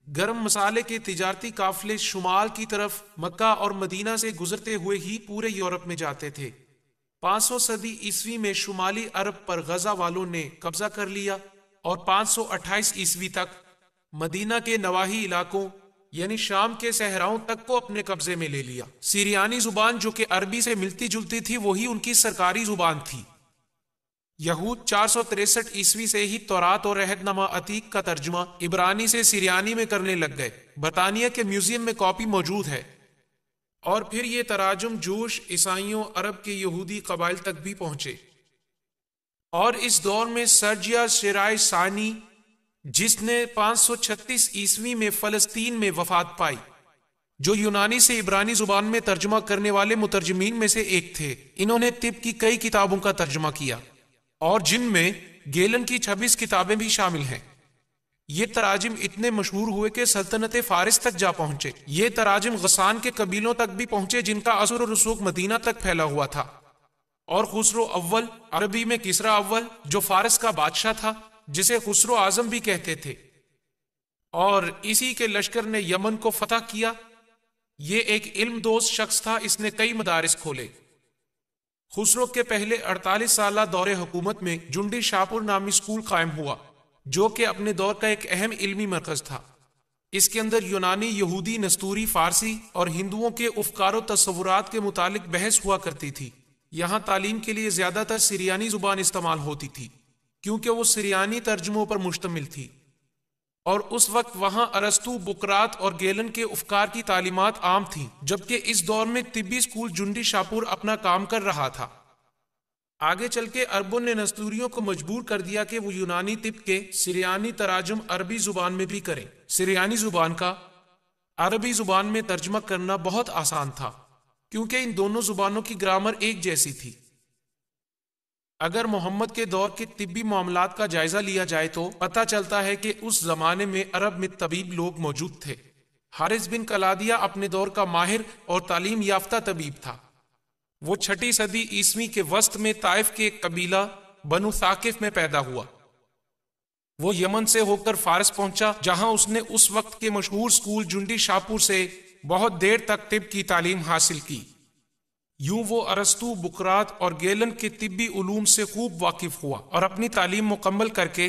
گرم مسالے کے تجارتی قافلے شمال کی طرف مکہ اور مدینہ سے گزرتے ہوئے ہی پورے یورپ میں جاتے تھے۔ 500 صدی عیسوی میں شمالی عرب پر غزہ والوں نے قبضہ کر لیا اور 528 عیسوی تک مدینہ کے نواحی علاقوں یعنی شام کے صحراؤں تک کو اپنے قبضے میں لے لیا۔ سیریانی زبان جو کہ عربی سے ملتی جلتی تھی وہی ان کی سرکاری زبان تھی۔ یہود 463 عیسوی سے ہی تورات اور عہد نامہ عتیق کا ترجمہ عبرانی سے سریانی میں کرنے لگ گئے۔ برطانیہ کے میوزیم میں کاپی موجود ہے، اور پھر یہ تراجم جوش عیسائیوں عرب کے یہودی قبائل تک بھی پہنچے۔ اور اس دور میں سرجیا شیرائے ثانی جس نے 536 عیسوی میں فلسطین میں وفات پائی، جو یونانی سے عبرانی زبان میں ترجمہ کرنے والے مترجمین میں سے ایک تھے۔ انہوں نے طب کی کئی کتابوں کا ترجمہ کیا اور جن میں گیلن کی 26 کتابیں بھی شامل ہیں۔ یہ تراجم اتنے مشہور ہوئے کہ سلطنت فارس تک جا پہنچے۔ یہ تراجم غسان کے قبیلوں تک بھی پہنچے جن کا اثر و رسوخ مدینہ تک پھیلا ہوا تھا، اور خسرو اول، عربی میں کسرا اول، جو فارس کا بادشاہ تھا جسے خسرو اعظم بھی کہتے تھے، اور اسی کے لشکر نے یمن کو فتح کیا۔ یہ ایک علم دوست شخص تھا، اس نے کئی مدارس کھولے۔ خسرو کے پہلے 48 سالہ دور حکومت میں جنڈی شاپور نامی اسکول قائم ہوا، جو کہ اپنے دور کا ایک اہم علمی مرکز تھا۔ اس کے اندر یونانی، یہودی، نستوری، فارسی اور ہندوؤں کے افکار و تصورات کے متعلق بحث ہوا کرتی تھی۔ یہاں تعلیم کے لیے زیادہ تر سریانی زبان استعمال ہوتی تھی، کیونکہ وہ سریانی ترجموں پر مشتمل تھی، اور اس وقت وہاں ارسطو، بقراط اور گیلن کے افکار کی تعلیمات عام تھیں، جبکہ اس دور میں طبی اسکول جنڈی شاپور اپنا کام کر رہا تھا۔ آگے چل کے عربوں نے نستوریوں کو مجبور کر دیا کہ وہ یونانی طب کے سریانی تراجم عربی زبان میں بھی کریں۔ سریانی زبان کا عربی زبان میں ترجمہ کرنا بہت آسان تھا، کیونکہ ان دونوں زبانوں کی گرامر ایک جیسی تھی۔ اگر محمد کے دور کے طبی معاملات کا جائزہ لیا جائے تو پتہ چلتا ہے کہ اس زمانے میں عرب میں طبیب لوگ موجود تھے۔ حارث بن کلادیہ اپنے دور کا ماہر اور تعلیم یافتہ طبیب تھا۔ وہ 6 صدی عیسوی کے وسط میں طائف کے قبیلہ بنو ثاقف میں پیدا ہوا۔ وہ یمن سے ہو کر فارس پہنچا، جہاں اس نے اس وقت کے مشہور اسکول جنڈی شاپور سے بہت دیر تک طب کی تعلیم حاصل کی۔ یوں وہ ارسطو، بقراط اور گیلن کے طبی علوم سے خوب واقف ہوا، اور اپنی تعلیم مکمل کر کے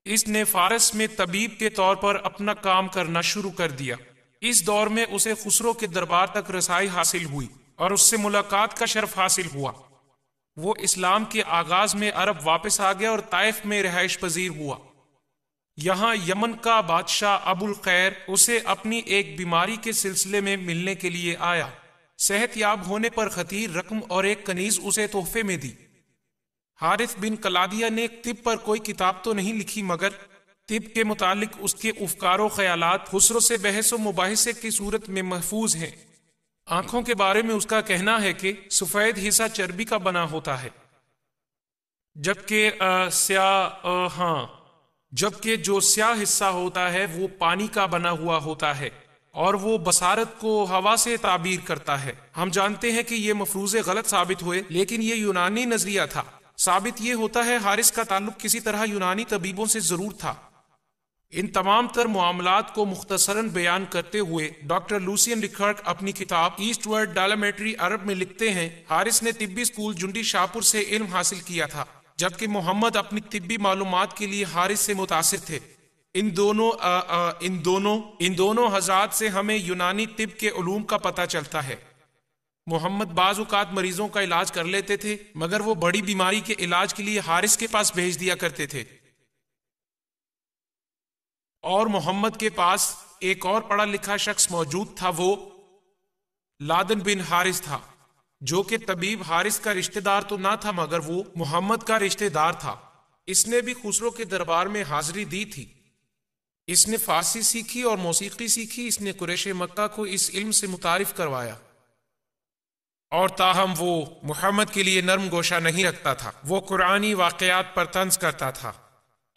اس نے فارس میں طبیب کے طور پر اپنا کام کرنا شروع کر دیا۔ اس دور میں اسے خسرو کے دربار تک رسائی حاصل ہوئی اور اس سے ملاقات کا شرف حاصل ہوا۔ وہ اسلام کے آغاز میں عرب واپس آ گیا اور طائف میں رہائش پذیر ہوا۔ یہاں یمن کا بادشاہ ابو الخیر اسے اپنی ایک بیماری کے سلسلے میں ملنے کے لیے آیا۔ صحت یاب ہونے پر خطیر رقم اور ایک کنیز اسے تحفے میں دی۔ حارث بن کلادیہ نے طب پر کوئی کتاب تو نہیں لکھی، مگر طب کے متعلق اس کے افکار و خیالات خسرو سے بحث و مباحثے کی صورت میں محفوظ ہیں۔ آنکھوں کے بارے میں اس کا کہنا ہے کہ سفید حصہ چربی کا بنا ہوتا ہے، جبکہ جو سیاہ حصہ ہوتا ہے وہ پانی کا بنا ہوا ہوتا ہے، اور وہ بصارت کو ہوا سے تعبیر کرتا ہے۔ ہم جانتے ہیں کہ یہ مفروضے غلط ثابت ہوئے، لیکن یہ یونانی نظریہ تھا۔ ثابت یہ ہوتا ہے حارث کا تعلق کسی طرح یونانی طبیبوں سے ضرور تھا۔ ان تمام تر معاملات کو مختصراً بیان کرتے ہوئے ڈاکٹر لوسین ریکرک اپنی کتاب ایسٹ ورڈ ڈائلامیٹری عرب میں لکھتے ہیں، حارث نے طبی اسکول جنڈی شاپور سے علم حاصل کیا تھا، جبکہ محمد اپنی طبی معلومات کے لیے حارث سے متاثر تھے۔ ان دونوں حضرات سے ہمیں یونانی طب کے علوم کا پتہ چلتا ہے۔ محمد بعض اوقات مریضوں کا علاج کر لیتے تھے، مگر وہ بڑی بیماری کے علاج کے لیے حارث کے پاس بھیج دیا کرتے تھے۔ اور محمد کے پاس ایک اور پڑھا لکھا شخص موجود تھا، وہ لادن بن حارث تھا، جو کہ طبیب حارث کا رشتہ دار تو نہ تھا، مگر وہ محمد کا رشتہ دار تھا۔ اس نے بھی خسرو کے دربار میں حاضری دی تھی۔ اس نے فارسی سیکھی اور موسیقی سیکھی۔ اس نے قریش مکہ کو اس علم سے متعارف کروایا، اور تاہم وہ محمد کے لیے نرم گوشہ نہیں رکھتا تھا۔ وہ قرآنی واقعات پر طنز کرتا تھا،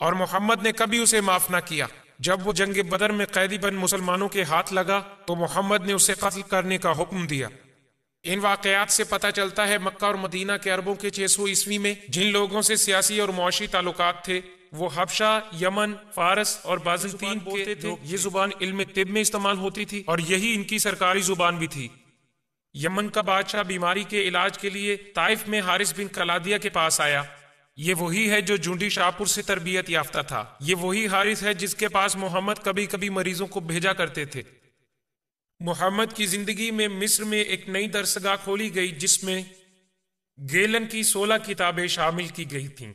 اور محمد نے کبھی اسے معاف نہ کیا۔ جب وہ جنگ بدر میں قیدی بن مسلمانوں کے ہاتھ لگا تو محمد نے اسے قتل کرنے کا حکم دیا۔ ان واقعات سے پتہ چلتا ہے مکہ اور مدینہ کے عربوں کے 600 عیسوی میں جن لوگوں سے سیاسی اور معاشی تعلقات تھے، وہ حبشہ، یمن، فارس اور بازنطین بولتے تھے۔ یہ زبان علم طب میں استعمال ہوتی تھی، اور یہی ان کی سرکاری زبان بھی تھی۔ یمن کا بادشاہ بیماری کے علاج کے لیے طائف میں حارث بن کلادیہ کے پاس آیا۔ یہ وہی ہے جو جنڈی شاپور سے تربیت یافتہ تھا۔ یہ وہی حارث ہے جس کے پاس محمد کبھی کبھی مریضوں کو بھیجا کرتے تھے۔ محمد کی زندگی میں مصر میں ایک نئی درسگاہ کھولی گئی، جس میں گیلن کی 16 کتابیں شامل کی گئی تھیں،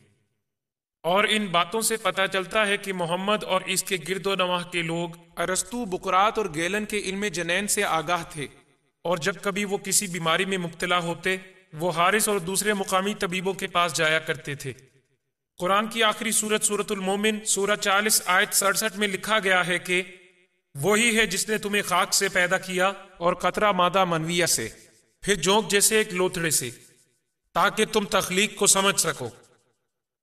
اور ان باتوں سے پتہ چلتا ہے کہ محمد اور اس کے گرد و نواح کے لوگ ارسطو، بقراط اور گیلن کے علم جنین سے آگاہ تھے، اور جب کبھی وہ کسی بیماری میں مبتلا ہوتے وہ حارث اور دوسرے مقامی طبیبوں کے پاس جایا کرتے تھے۔ قرآن کی آخری سورت سورۃ المومن سورہ 40 آیت 67 میں لکھا گیا ہے کہ وہی ہے جس نے تمہیں خاک سے پیدا کیا اور قطرہ مادہ منویہ سے، پھر جونک جیسے ایک لوتھڑے سے، تاکہ تم تخلیق کو سمجھ سکو۔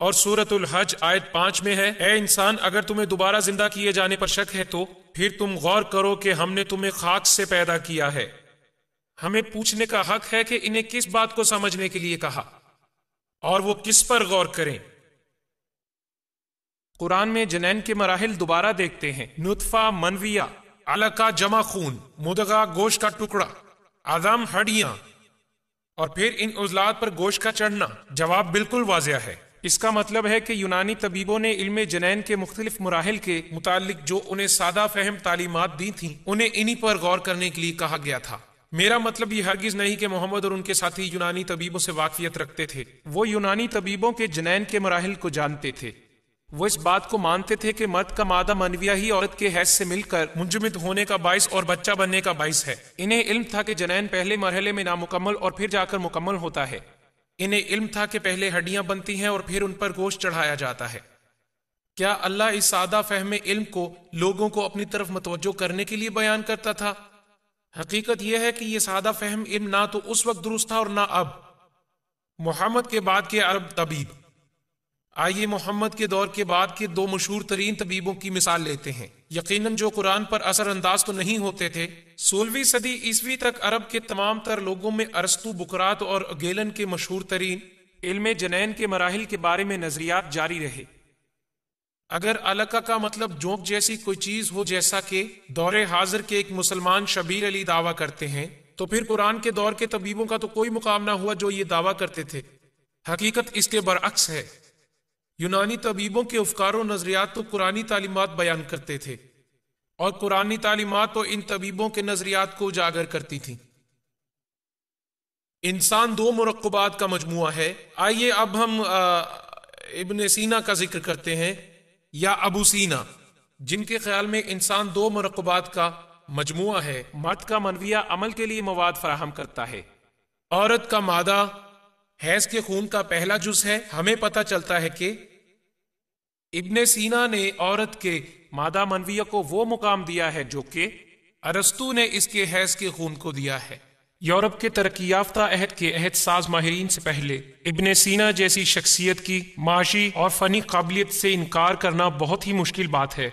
اور سورۃ الحج آیت 5 میں ہے، اے انسان اگر تمہیں دوبارہ زندہ کیے جانے پر شک ہے تو پھر تم غور کرو کہ ہم نے تمہیں خاک سے پیدا کیا ہے۔ ہمیں پوچھنے کا حق ہے کہ انہیں کس بات کو سمجھنے کے لیے کہا اور وہ کس پر غور کریں۔ قرآن میں جنین کے مراحل دوبارہ دیکھتے ہیں، نطفہ منویہ، علقہ جمع خون، مدغہ گوشت کا ٹکڑا، عظم ہڈیاں، اور پھر ان عضلات پر گوشت کا چڑھنا۔ جواب بالکل واضح ہے۔ اس کا مطلب ہے کہ یونانی طبیبوں نے علم جنین کے مختلف مراحل کے متعلق جو انہیں سادہ فہم تعلیمات دی تھیں، انہیں انہی پر غور کرنے کے لیے کہا گیا تھا۔ میرا مطلب یہ ہرگز نہیں کہ محمد اور ان کے ساتھی یونانی طبیبوں سے واقفیت رکھتے تھے۔ وہ یونانی طبیبوں کے جنین کے مراحل کو جانتے تھے۔ وہ اس بات کو مانتے تھے کہ مرد کا مادہ منویہ ہی عورت کے حیض سے مل کر منجمد ہونے کا باعث اور بچہ بننے کا باعث ہے۔ انہیں علم تھا کہ جنین پہلے مرحلے میں نامکمل اور پھر جا کر مکمل ہوتا ہے۔ انہیں علم تھا کہ پہلے ہڈیاں بنتی ہیں اور پھر ان پر گوشت چڑھایا جاتا ہے۔ کیا اللہ اس سادہ فہم علم کو لوگوں کو اپنی طرف متوجہ کرنے کے لیے بیان کرتا تھا؟ حقیقت یہ ہے کہ یہ سادہ فہم علم نہ تو اس وقت درست تھا اور نہ اب۔ محمد کے بعد کے عرب طبیب، آئیے محمد کے دور کے بعد کے دو مشہور ترین طبیبوں کی مثال لیتے ہیں، یقیناً جو قرآن پر اثر انداز تو نہیں ہوتے تھے۔ 16ویں صدی عیسوی تک عرب کے تمام تر لوگوں میں ارسطو، بقراط اور گیلن کے مشہور ترین علم جنین کے مراحل کے بارے میں نظریات جاری رہے۔ اگر علقہ کا مطلب جونک جیسی کوئی چیز ہو جیسا کہ دور حاضر کے ایک مسلمان شبیر علی دعویٰ کرتے ہیں، تو پھر قرآن کے دور کے طبیبوں کا تو کوئی مقام نہ ہوا جو یہ دعویٰ کرتے تھے۔ حقیقت اس کے برعکس ہے۔ یونانی طبیبوں کے افکار و نظریات تو قرآنی تعلیمات بیان کرتے تھے، اور قرآنی تعلیمات تو ان طبیبوں کے نظریات کو اجاگر کرتی تھیں۔ انسان دو مرکبات کا مجموعہ ہے۔ آئیے اب ہم ابن سینا کا ذکر کرتے ہیں، یا ابو سینا، جن کے خیال میں انسان دو مرکبات کا مجموعہ ہے۔ مرد کا منویہ عمل کے لیے مواد فراہم کرتا ہے، عورت کا مادہ حیض کے خون کا پہلا جز ہے۔ ہمیں پتہ چلتا ہے کہ ابن سینا نے عورت کے مادہ منویہ کو وہ مقام دیا ہے جو کہ ارسطو نے اس کے حیض کے خون کو دیا ہے۔ یورپ کے ترقی یافتہ عہد کے عہد ساز ماہرین سے پہلے ابن سینا جیسی شخصیت کی معاشی اور فنی قابلیت سے انکار کرنا بہت ہی مشکل بات ہے۔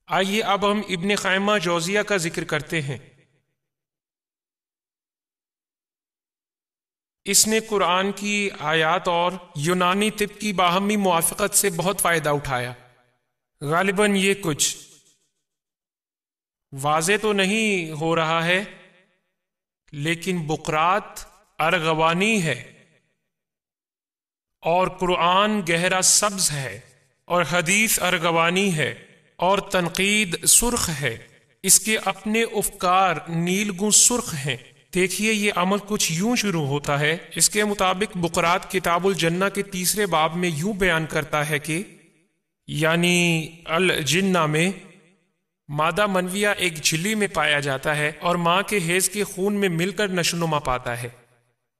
آئیے اب ہم ابن خیمہ جوزیہ کا ذکر کرتے ہیں۔ اس نے قرآن کی آیات اور یونانی طب کی باہمی موافقت سے بہت فائدہ اٹھایا۔ غالباً یہ کچھ واضح تو نہیں ہو رہا ہے، لیکن بقراط ارغوانی ہے اور قرآن گہرا سبز ہے اور حدیث ارغوانی ہے اور تنقید سرخ ہے۔ اس کے اپنے افکار نیلگوں سرخ ہیں۔ دیکھیے یہ عمل کچھ یوں شروع ہوتا ہے۔ اس کے مطابق بقراط کتاب الجنہ کے 3 باب میں یوں بیان کرتا ہے کہ یعنی الجنہ میں مادہ منویہ ایک جھلی میں پایا جاتا ہے اور ماں کے حیض کے خون میں مل کر نشوونما پاتا ہے۔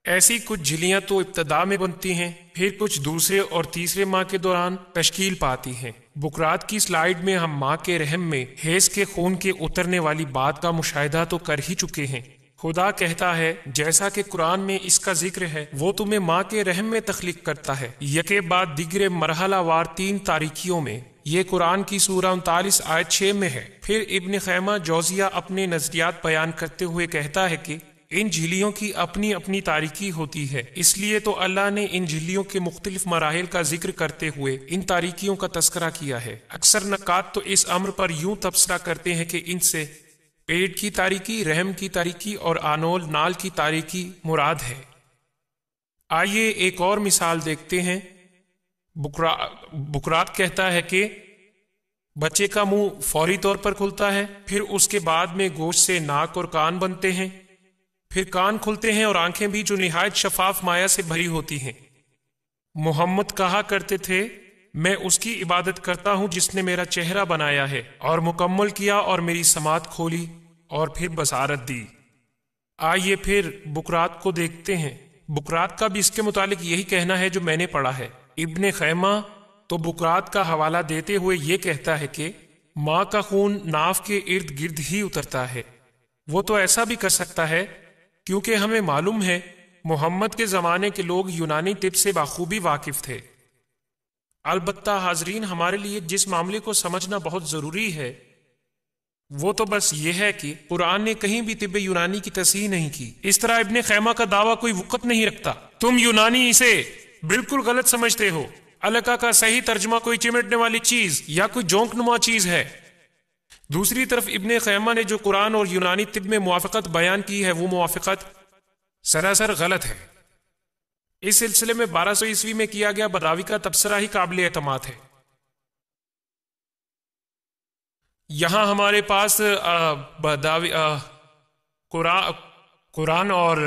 ایسی کچھ جھلیاں تو ابتدا میں بنتی ہیں، پھر کچھ دوسرے اور تیسرے ماہ کے دوران تشکیل پاتی ہیں۔ بقراط کی سلائیڈ میں ہم ماں کے رحم میں حیض کے خون کے اترنے والی بات کا مشاہدہ تو کر ہی چکے ہیں۔ خدا کہتا ہے جیسا کہ قرآن میں اس کا ذکر ہے، وہ تمہیں ماں کے رحم میں تخلیق کرتا ہے۔ یکے بعد دیگرے مرحلہ وار 3 تاریکیوں میں۔ یہ قرآن کی سورہ 39 آیت 6 میں ہے۔ پھر ابن خیمہ جوزیہ اپنے نظریات بیان کرتے ہوئے کہتا ہے کہ ان جھلیوں کی اپنی اپنی تاریکی ہوتی ہے، اس لیے تو اللہ نے ان جھلیوں کے مختلف مراحل کا ذکر کرتے ہوئے ان تاریکیوں کا تذکرہ کیا ہے۔ اکثر نقاد تو اس امر پر یوں تبصرہ کرتے ہیں کہ ان سے پیٹ کی تاریکی، رحم کی تاریکی اور آنول نال کی تاریکی مراد ہے۔ آئیے ایک اور مثال دیکھتے ہیں۔ بقراط کہتا ہے کہ بچے کا منہ فوری طور پر کھلتا ہے، پھر اس کے بعد میں گوشت سے ناک اور کان بنتے ہیں، پھر کان کھلتے ہیں اور آنکھیں بھی جو نہایت شفاف مایہ سے بھری ہوتی ہیں۔ محمد کہا کرتے تھے میں اس کی عبادت کرتا ہوں جس نے میرا چہرہ بنایا ہے اور مکمل کیا اور میری سماعت کھولی اور پھر بصارت دی۔ آئیے پھر بقراط کو دیکھتے ہیں۔ بقراط کا بھی اس کے متعلق یہی کہنا ہے جو میں نے پڑھا ہے۔ ابن خیمہ تو بقراط کا حوالہ دیتے ہوئے یہ کہتا ہے کہ ماں کا خون ناف کے ارد گرد ہی اترتا ہے۔ وہ تو ایسا بھی کر سکتا ہے کیونکہ ہمیں معلوم ہے محمد کے زمانے کے لوگ یونانی طب سے بخوبی واقف تھے۔ البتہ حاضرین، ہمارے لیے جس معاملے کو سمجھنا بہت ضروری ہے وہ تو بس یہ ہے کہ قرآن نے کہیں بھی طب یونانی کی تصحیح نہیں کی۔ اس طرح ابن خیمہ کا دعویٰ کوئی وقت نہیں رکھتا۔ تم یونانی اسے بالکل غلط سمجھتے ہو۔ علقہ کا صحیح ترجمہ کوئی چمٹنے والی چیز یا کوئی جونک نما چیز ہے۔ دوسری طرف ابن خیمہ نے جو قرآن اور یونانی طب میں موافقت بیان کی ہے وہ موافقت سراسر غلط ہے۔ اس سلسلے میں 1200 عیسوی میں کیا گیا بداوی کا تبصرہ ہی قابل اعتماد ہے۔ یہاں ہمارے پاس قرآن اور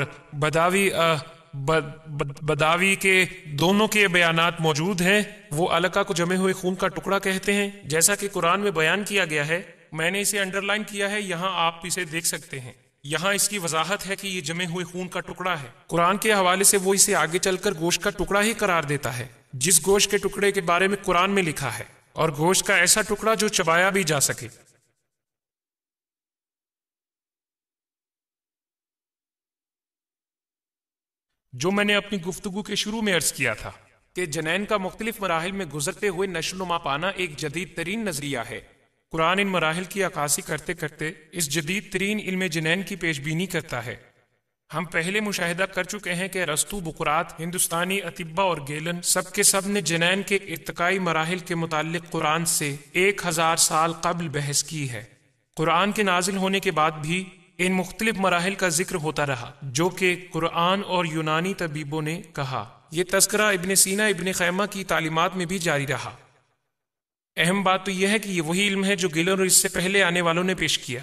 بداوی کے دونوں کے بیانات موجود ہیں۔ وہ علقہ کو جمے ہوئے خون کا ٹکڑا کہتے ہیں جیسا کہ قرآن میں بیان کیا گیا ہے۔ میں نے اسے انڈر لائن کیا ہے، یہاں آپ اسے دیکھ سکتے ہیں۔ یہاں اس کی وضاحت ہے کہ یہ جمے ہوئے خون کا ٹکڑا ہے۔ قرآن کے حوالے سے وہ اسے آگے چل کر گوشت کا ٹکڑا ہی قرار دیتا ہے، جس گوشت کے ٹکڑے کے بارے میں قرآن میں لکھا ہے، اور گوشت کا ایسا ٹکڑا جو چبایا بھی جا سکے۔ جو میں نے اپنی گفتگو کے شروع میں عرض کیا تھا کہ جنین کا مختلف مراحل میں گزرتے ہوئے نشو و نما پانا ایک جدید ترین نظریہ ہے۔ قرآن ان مراحل کی عکاسی کرتے کرتے اس جدید ترین علم جنین کی پیش بینی کرتا ہے۔ ہم پہلے مشاہدہ کر چکے ہیں کہ ارسطو، بقراط، ہندوستانی اطباء اور گیلن سب کے سب نے جنین کے ارتقائی مراحل کے متعلق قرآن سے 1000 سال قبل بحث کی ہے۔ قرآن کے نازل ہونے کے بعد بھی ان مختلف مراحل کا ذکر ہوتا رہا جو کہ قرآن اور یونانی طبیبوں نے کہا۔ یہ تذکرہ ابن سینا، ابن خیمہ کی تعلیمات میں بھی جاری رہا۔ اہم بات تو یہ ہے کہ یہ وہی علم ہے جو گیلن اور اس سے پہلے آنے والوں نے پیش کیا۔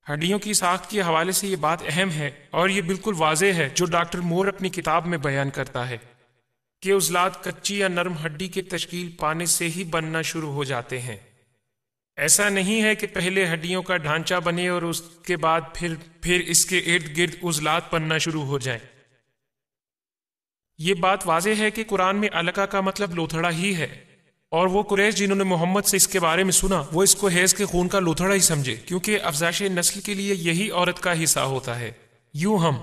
ہڈیوں کی ساخت کے حوالے سے یہ بات اہم ہے اور یہ بالکل واضح ہے جو ڈاکٹر مور اپنی کتاب میں بیان کرتا ہے کہ عضلات کچی یا نرم ہڈی کی تشکیل پانے سے ہی بننا شروع ہو جاتے ہیں۔ ایسا نہیں ہے کہ پہلے ہڈیوں کا ڈھانچہ بنے اور اس کے بعد پھر اس کے ارد گرد عضلات بننا شروع ہو جائیں۔ یہ بات واضح ہے کہ قرآن میں علقہ کا مطلب لوتھڑا ہی ہے، اور وہ قریش جنہوں نے محمد سے اس کے بارے میں سنا وہ اس کو حیض کے خون کا لوتھڑا ہی سمجھے، کیونکہ افزائش نسل کے لیے یہی عورت کا حصہ ہوتا ہے۔ یوں ہم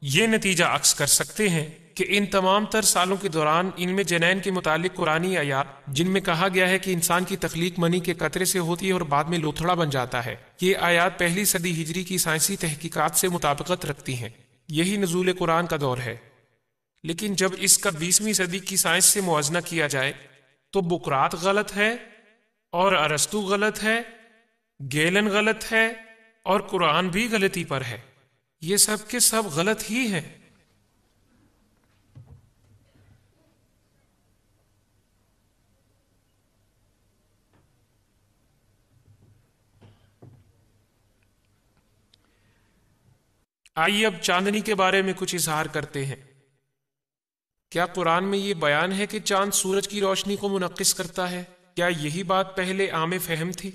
یہ نتیجہ عکس کر سکتے ہیں کہ ان تمام تر سالوں کے دوران علم جنین کے متعلق قرآنی آیات جن میں کہا گیا ہے کہ انسان کی تخلیق منی کے قطرے سے ہوتی ہے اور بعد میں لوتھڑا بن جاتا ہے، یہ آیات پہلی صدی ہجری کی سائنسی تحقیقات سے مطابقت رکھتی ہیں۔ یہی نزول قرآن کا دور ہے۔ لیکن جب اس کا 20ویں صدی کی سائنس سے موازنہ کیا جائے تو بقراط غلط ہے اور ارسطو غلط ہے، گیلن غلط ہے اور قرآن بھی غلطی پر ہے۔ یہ سب کے سب غلط ہی ہیں۔ آئیے اب چاندنی کے بارے میں کچھ اظہار کرتے ہیں۔ کیا قرآن میں یہ بیان ہے کہ چاند سورج کی روشنی کو منعکس کرتا ہے؟ کیا یہی بات پہلے عام فہم تھی؟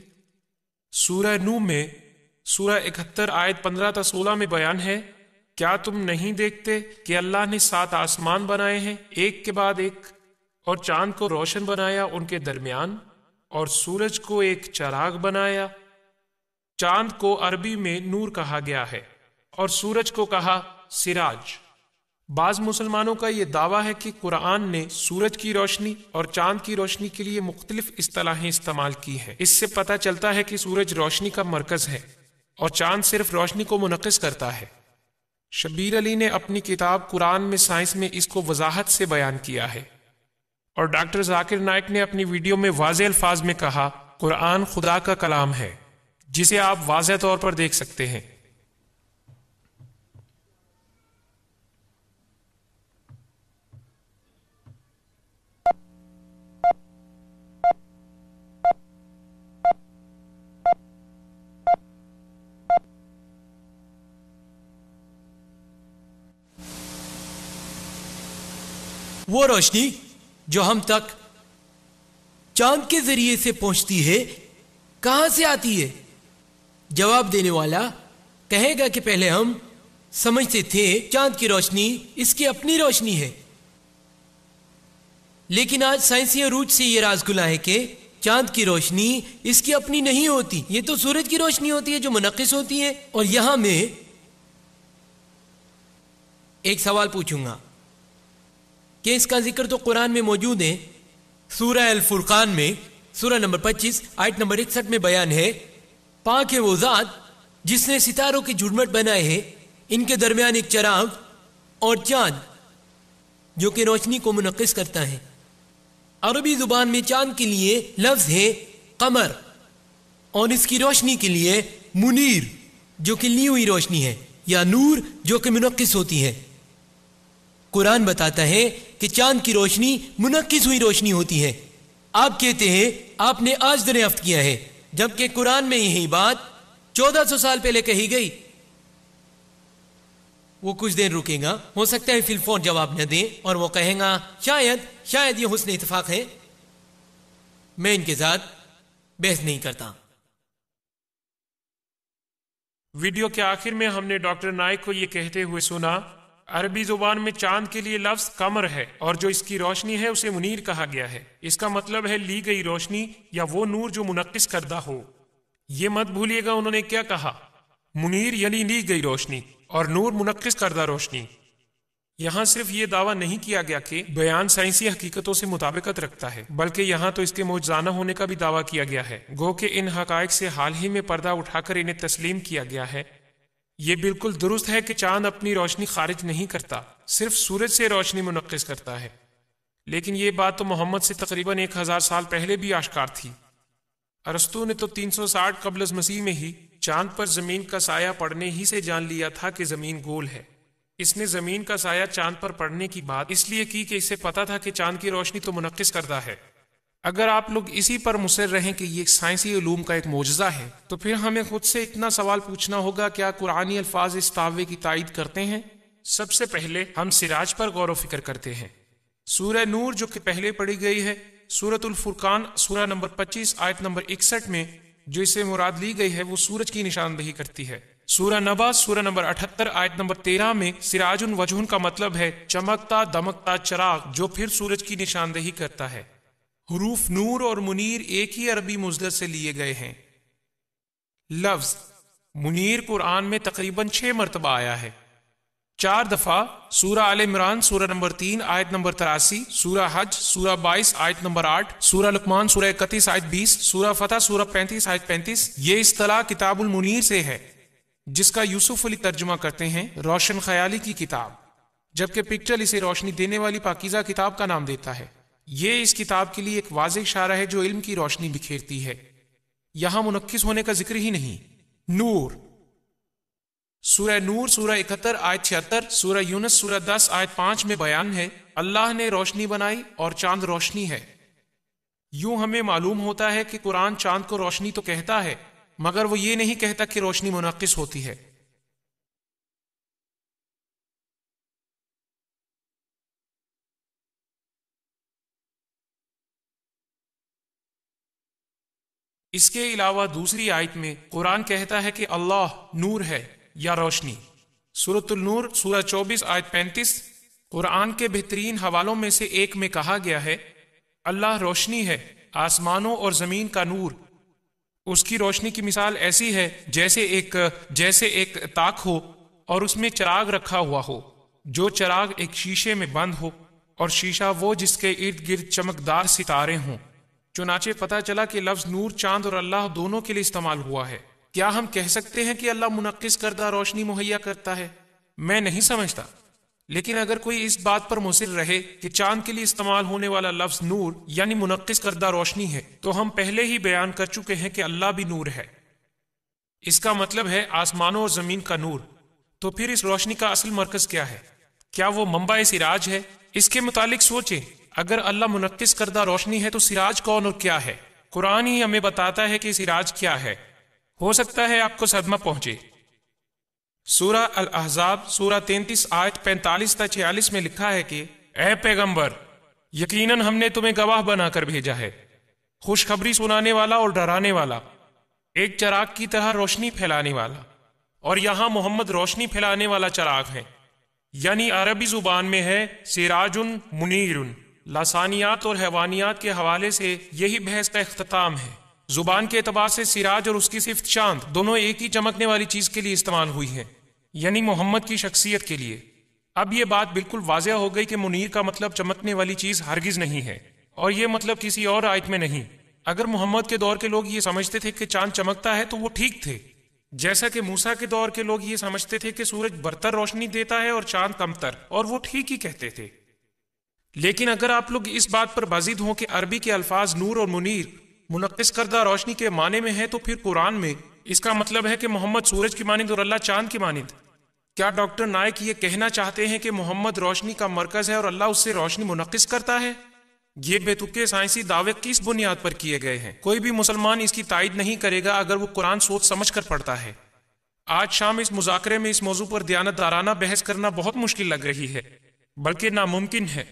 سورہ نوح میں سورہ 71 آیت 15 تا 16 میں بیان ہے، کیا تم نہیں دیکھتے کہ اللہ نے 7 آسمان بنائے ہیں ایک کے بعد ایک، اور چاند کو روشن بنایا ان کے درمیان، اور سورج کو ایک چراغ بنایا۔ چاند کو عربی میں نور کہا گیا ہے اور سورج کو کہا سراج۔ بعض مسلمانوں کا یہ دعویٰ ہے کہ قرآن نے سورج کی روشنی اور چاند کی روشنی کے لیے مختلف اصطلاحیں استعمال کی ہیں۔ اس سے پتہ چلتا ہے کہ سورج روشنی کا مرکز ہے اور چاند صرف روشنی کو منعکس کرتا ہے۔ شبیر علی نے اپنی کتاب قرآن میں سائنس میں اس کو وضاحت سے بیان کیا ہے، اور ڈاکٹر ذاکر نائک نے اپنی ویڈیو میں واضح الفاظ میں کہا قرآن خدا کا کلام ہے، جسے آپ واضح طور پر دیکھ سکتے ہیں۔ وہ روشنی جو ہم تک چاند کے ذریعے سے پہنچتی ہے کہاں سے آتی ہے؟ جواب دینے والا کہے گا کہ پہلے ہم سمجھتے تھے چاند کی روشنی اس کی اپنی روشنی ہے، لیکن آج سائنسی عروج سے یہ راز کھلا ہے کہ چاند کی روشنی اس کی اپنی نہیں ہوتی، یہ تو سورج کی روشنی ہوتی ہے جو منعکس ہوتی ہے۔ اور یہاں میں ایک سوال پوچھوں گا کہ اس کا ذکر تو قرآن میں موجود ہے، سورہ الفرقان میں سورہ نمبر 25 آیت نمبر 61 میں بیان ہے، پاک ہے وہ ذات جس نے ستاروں کے جھرمٹ بنائے ہیں، ان کے درمیان ایک چراغ اور چاند جو کہ روشنی کو منعکس کرتا ہے۔ عربی زبان میں چاند کے لیے لفظ ہے قمر، اور اس کی روشنی کے لیے منیر جو کہ لی ہوئی روشنی ہے، یا نور جو کہ منعکس ہوتی ہے۔ قرآن بتاتا ہے کہ چاند کی روشنی منعکس ہوئی روشنی ہوتی ہے۔ آپ کہتے ہیں آپ نے آج دریافت کیا ہے، جبکہ قرآن میں یہی بات 1400 سال پہلے کہی گئی۔ وہ کچھ دیر رکے گا، ہو سکتا ہے فی الفور جواب نہ دیں، اور وہ کہیں گا شاید یہ حسن اتفاق ہے۔ میں ان کے ساتھ بحث نہیں کرتا۔ ویڈیو کے آخر میں ہم نے ڈاکٹر نائک کو یہ کہتے ہوئے سنا، عربی زبان میں چاند کے لیے لفظ قمر ہے، اور جو اس کی روشنی ہے اسے منیر کہا گیا ہے۔ اس کا مطلب ہے لی گئی روشنی یا وہ نور جو منعکس کردہ ہو۔ یہ مت بھولیے گا انہوں نے کیا کہا، منیر یعنی لی گئی روشنی اور نور منعکس کردہ روشنی۔ یہاں صرف یہ دعویٰ نہیں کیا گیا کہ بیان سائنسی حقیقتوں سے مطابقت رکھتا ہے، بلکہ یہاں تو اس کے معجزانہ ہونے کا بھی دعویٰ کیا گیا ہے، گو کہ ان حقائق سے حال ہی میں پردہ اٹھا کر انہیں تسلیم کیا گیا ہے۔ یہ بالکل درست ہے کہ چاند اپنی روشنی خارج نہیں کرتا، صرف سورج سے روشنی منعکس کرتا ہے، لیکن یہ بات تو محمد سے تقریباً 1000 سال پہلے بھی آشکار تھی۔ ارسطو نے تو 360 قبل از مسیح میں ہی چاند پر زمین کا سایہ پڑنے ہی سے جان لیا تھا کہ زمین گول ہے۔ اس نے زمین کا سایہ چاند پر پڑنے کی بات اس لیے کی کہ اسے پتا تھا کہ چاند کی روشنی تو منعکس کردہ ہے۔ اگر آپ لوگ اسی پر مصر رہیں کہ یہ سائنسی علوم کا ایک معجزہ ہے، تو پھر ہمیں خود سے اتنا سوال پوچھنا ہوگا، کیا قرآنی الفاظ اس دعوے کی تائید کرتے ہیں؟ سب سے پہلے ہم سراج پر غور و فکر کرتے ہیں۔ سورہ نور جو کہ پہلے پڑھی گئی ہے، سورۃ الفرقان سورہ نمبر 25 آیت نمبر 61 میں جو اسے مراد لی گئی ہے وہ سورج کی نشاندہی کرتی ہے۔ سورہ نبا سورہ نمبر 78 آیت نمبر 13 میں سراج وجہ کا مطلب ہے چمکتا دمکتا چراغ جو پھر سورج کی نشاندہی کرتا ہے۔ حروف نور اور منیر ایک ہی عربی مصدر سے لیے گئے ہیں۔ لفظ منیر قرآن میں تقریباً 6 مرتبہ آیا ہے، 4 دفعہ سورہ آل عمران سورہ نمبر 3 آیت نمبر 83، سورہ حج سورہ 22 آیت نمبر 8، سورہ لقمان سورہ 31 آیت 20، سورہ فتح سورہ 35 آیت 35۔ یہ اصطلاح کتاب المنیر سے ہے، جس کا یوسف علی ترجمہ کرتے ہیں روشن خیالی کی کتاب، جبکہ پکچر اسے روشنی دینے والی پاکیزہ کتاب کا نام دیتا ہے۔ یہ اس کتاب کے لیے ایک واضح اشارہ ہے جو علم کی روشنی بکھیرتی ہے، یہاں منعکس ہونے کا ذکر ہی نہیں۔ نور سورہ نور سورہ 71 آیت 76، سورہ یونس سورہ 10 آیت 5 میں بیان ہے اللہ نے روشنی بنائی اور چاند روشنی ہے۔ یوں ہمیں معلوم ہوتا ہے کہ قرآن چاند کو روشنی تو کہتا ہے، مگر وہ یہ نہیں کہتا کہ روشنی منعکس ہوتی ہے۔ اس کے علاوہ دوسری آیت میں قرآن کہتا ہے کہ اللہ نور ہے یا روشنی۔ سورۃ النور سورہ 24 آیت 35 قرآن کے بہترین حوالوں میں سے ایک میں کہا گیا ہے اللہ روشنی ہے، آسمانوں اور زمین کا نور۔ اس کی روشنی کی مثال ایسی ہے جیسے ایک تاک ہو اور اس میں چراغ رکھا ہوا ہو، جو چراغ ایک شیشے میں بند ہو، اور شیشہ وہ جس کے ارد گرد چمکدار ستارے ہوں۔ چنانچہ پتہ چلا کہ لفظ نور چاند اور اللہ دونوں کے لیے استعمال ہوا ہے۔ کیا ہم کہہ سکتے ہیں کہ اللہ منعکس کردہ روشنی مہیا کرتا ہے؟ میں نہیں سمجھتا، لیکن اگر کوئی اس بات پر مصر رہے کہ چاند کے لیے استعمال ہونے والا لفظ نور یعنی منعکس کردہ روشنی ہے، تو ہم پہلے ہی بیان کر چکے ہیں کہ اللہ بھی نور ہے۔ اس کا مطلب ہے آسمانوں اور زمین کا نور۔ تو پھر اس روشنی کا اصل مرکز کیا ہے؟ کیا وہ منبع سراج ہے؟ اس کے متعلق سوچیں، اگر اللہ منعکس کردہ روشنی ہے تو سراج کون اور کیا ہے؟ قرآن ہی ہمیں بتاتا ہے کہ سراج کیا ہے۔ ہو سکتا ہے آپ کو صدمہ پہنچے۔ سورہ الاحزاب سورہ 33 آیت 45 تا 46 میں لکھا ہے کہ اے پیغمبر، یقیناً ہم نے تمہیں گواہ بنا کر بھیجا ہے، خوشخبری سنانے والا اور ڈرانے والا، ایک چراغ کی طرح روشنی پھیلانے والا۔ اور یہاں محمد روشنی پھیلانے والا چراغ ہے، یعنی عربی زبان میں ہے سراج منیر۔ لسانیات اور حیوانیات کے حوالے سے یہی بحث کا اختتام ہے۔ زبان کے اعتبار سے سراج اور اس کی صفت چاند دونوں ایک ہی چمکنے والی چیز کے لیے استعمال ہوئی ہیں، یعنی محمد کی شخصیت کے لیے۔ اب یہ بات بالکل واضح ہو گئی کہ منیر کا مطلب چمکنے والی چیز ہرگز نہیں ہے، اور یہ مطلب کسی اور آیت میں نہیں۔ اگر محمد کے دور کے لوگ یہ سمجھتے تھے کہ چاند چمکتا ہے تو وہ ٹھیک تھے، جیسا کہ موسیٰ کے دور کے لوگ یہ سمجھتے تھے کہ سورج برتر روشنی دیتا ہے اور چاند کمتر، اور وہ ٹھیک ہی کہتے تھے۔ لیکن اگر آپ لوگ اس بات پر بازید ہوں کہ عربی کے الفاظ نور اور منیر منقص کردہ روشنی کے معنی میں ہے، تو پھر قرآن میں اس کا مطلب ہے کہ محمد سورج کی مانند اور اللہ چاند کی مانند۔ کیا ڈاکٹر نائک یہ کہنا چاہتے ہیں کہ محمد روشنی کا مرکز ہے اور اللہ اس سے روشنی منقص کرتا ہے؟ یہ بے تکے سائنسی دعوے کس بنیاد پر کیے گئے ہیں؟ کوئی بھی مسلمان اس کی تائید نہیں کرے گا اگر وہ قرآن سوچ سمجھ کر پڑھتا ہے۔ آج شام اس مذاکرے میں اس موضوع پر دیانتدارانہ بحث کرنا بہت مشکل لگ رہی ہے، بلکہ ناممکن ہے۔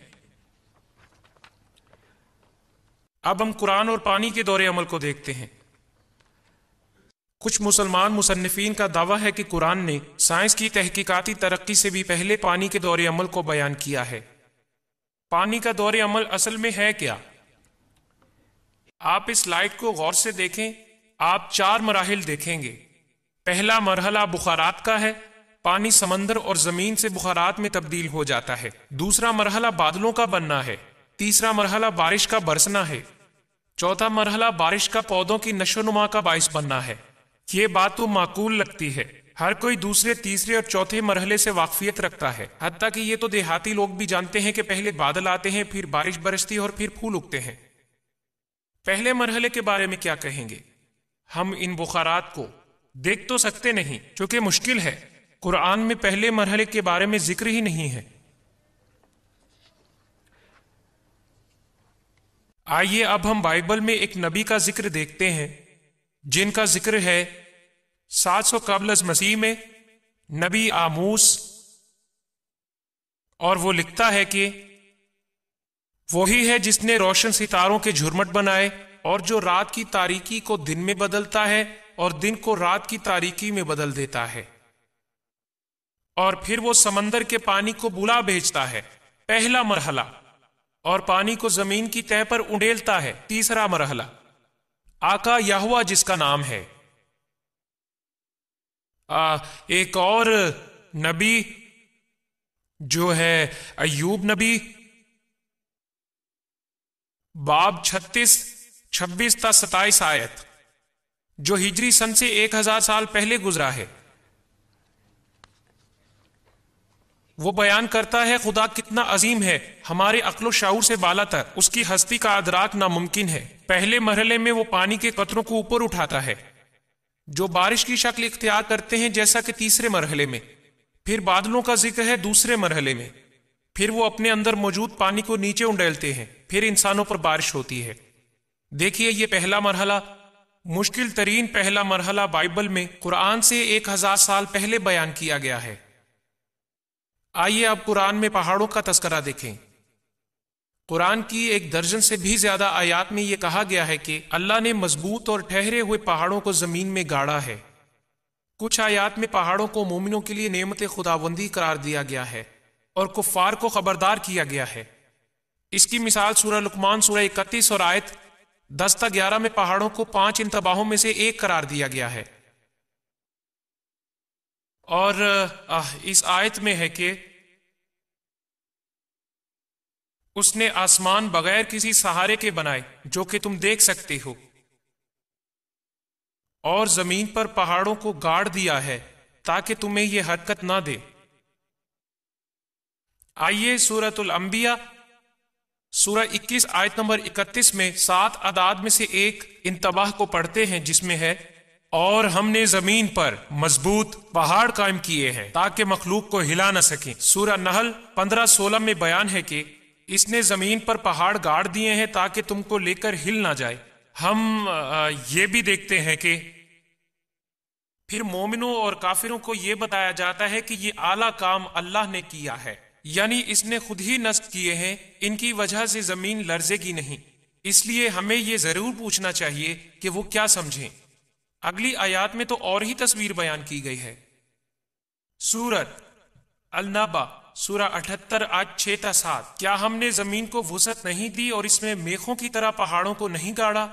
اب ہم قرآن اور پانی کے دور عمل کو دیکھتے ہیں۔ کچھ مسلمان مصنفین کا دعویٰ ہے کہ قرآن نے سائنس کی تحقیقاتی ترقی سے بھی پہلے پانی کے دور عمل کو بیان کیا ہے۔ پانی کا دور عمل اصل میں ہے کیا؟ آپ اس سلائیڈ کو غور سے دیکھیں، آپ 4 مراحل دیکھیں گے۔ پہلا مرحلہ بخارات کا ہے، پانی سمندر اور زمین سے بخارات میں تبدیل ہو جاتا ہے۔ دوسرا مرحلہ بادلوں کا بننا ہے۔ تیسرا مرحلہ بارش کا برسنا ہے۔ چوتھا مرحلہ بارش کا پودوں کی نشو و نما کا باعث بننا ہے۔ یہ بات تو معقول لگتی ہے، ہر کوئی دوسرے، تیسرے اور چوتھے مرحلے سے واقفیت رکھتا ہے، حتیٰ کہ یہ تو دیہاتی لوگ بھی جانتے ہیں کہ پہلے بادل آتے ہیں، پھر بارش برستی اور پھر پھول اگتے ہیں۔ پہلے مرحلے کے بارے میں کیا کہیں گے؟ ہم ان بخارات کو دیکھ تو سکتے نہیں، چونکہ مشکل ہے، قرآن میں پہلے مرحلے کے بارے میں ذکر ہی نہیں ہے۔ آئیے اب ہم بائبل میں ایک نبی کا ذکر دیکھتے ہیں جن کا ذکر ہے 700 قبل از مسیح میں، نبی آموس، اور وہ لکھتا ہے کہ وہی ہے جس نے روشن ستاروں کے جھرمٹ بنائے اور جو رات کی تاریکی کو دن میں بدلتا ہے اور دن کو رات کی تاریکی میں بدل دیتا ہے، اور پھر وہ سمندر کے پانی کو بلا بھیجتا ہے، پہلا مرحلہ، اور پانی کو زمین کی تہہ پر انڈیلتا ہے، تیسرا مرحلہ۔ آقا یہوہ جس کا نام ہے۔ ایک اور نبی جو ہے ایوب نبی، باب 36 تا 27 آیت، جو ہجری سن سے 1000 سال پہلے گزرا ہے۔ وہ بیان کرتا ہے خدا کتنا عظیم ہے، ہمارے عقل و شعور سے بالا تر، اس کی ہستی کا ادراک ناممکن ہے۔ پہلے مرحلے میں وہ پانی کے قطروں کو اوپر اٹھاتا ہے جو بارش کی شکل اختیار کرتے ہیں، جیسا کہ تیسرے مرحلے میں۔ پھر بادلوں کا ذکر ہے دوسرے مرحلے میں۔ پھر وہ اپنے اندر موجود پانی کو نیچے انڈیلتے ہیں، پھر انسانوں پر بارش ہوتی ہے۔ دیکھیے یہ پہلا مرحلہ، مشکل ترین پہلا مرحلہ بائبل میں قرآن سے 1000 سال پہلے بیان کیا گیا ہے۔ آئیے اب قرآن میں پہاڑوں کا تذکرہ دیکھیں۔ قرآن کی 1 درجن سے بھی زیادہ آیات میں یہ کہا گیا ہے کہ اللہ نے مضبوط اور ٹھہرے ہوئے پہاڑوں کو زمین میں گاڑا ہے۔ کچھ آیات میں پہاڑوں کو مومنوں کے لیے نعمت خداوندی قرار دیا گیا ہے اور کفار کو خبردار کیا گیا ہے۔ اس کی مثال سورہ لقمان سورہ 31 اور آیت 10 تا 11 میں پہاڑوں کو 5 انتباہوں میں سے ایک قرار دیا گیا ہے۔ اور اس آیت میں ہے کہ اس نے آسمان بغیر کسی سہارے کے بنائے جو کہ تم دیکھ سکتے ہو، اور زمین پر پہاڑوں کو گاڑ دیا ہے تاکہ تمہیں یہ حرکت نہ دے۔ آئیے سورۃ الانبیاء سورہ 21 آیت نمبر 31 میں 7 اعداد میں سے ایک انتباہ کو پڑھتے ہیں، جس میں ہے اور ہم نے زمین پر مضبوط پہاڑ قائم کیے ہیں تاکہ مخلوق کو ہلا نہ سکیں۔ سورہ نحل 15-16 میں بیان ہے کہ اس نے زمین پر پہاڑ گاڑ دیے ہیں تاکہ تم کو لے کر ہل نہ جائے۔ ہم یہ بھی دیکھتے ہیں کہ پھر مومنوں اور کافروں کو یہ بتایا جاتا ہے کہ یہ اعلیٰ کام اللہ نے کیا ہے، یعنی اس نے خود ہی نصب کیے ہیں، ان کی وجہ سے زمین لرزے گی نہیں۔ اس لیے ہمیں یہ ضرور پوچھنا چاہیے کہ وہ کیا سمجھیں۔ اگلی آیات میں تو اور ہی تصویر بیان کی گئی ہے۔ سورۃ النبا سورہ 78 آیت 6 تا 7۔ کیا ہم نے زمین کو وسعت نہیں دی اور اس میں میخوں کی طرح پہاڑوں کو نہیں گاڑا؟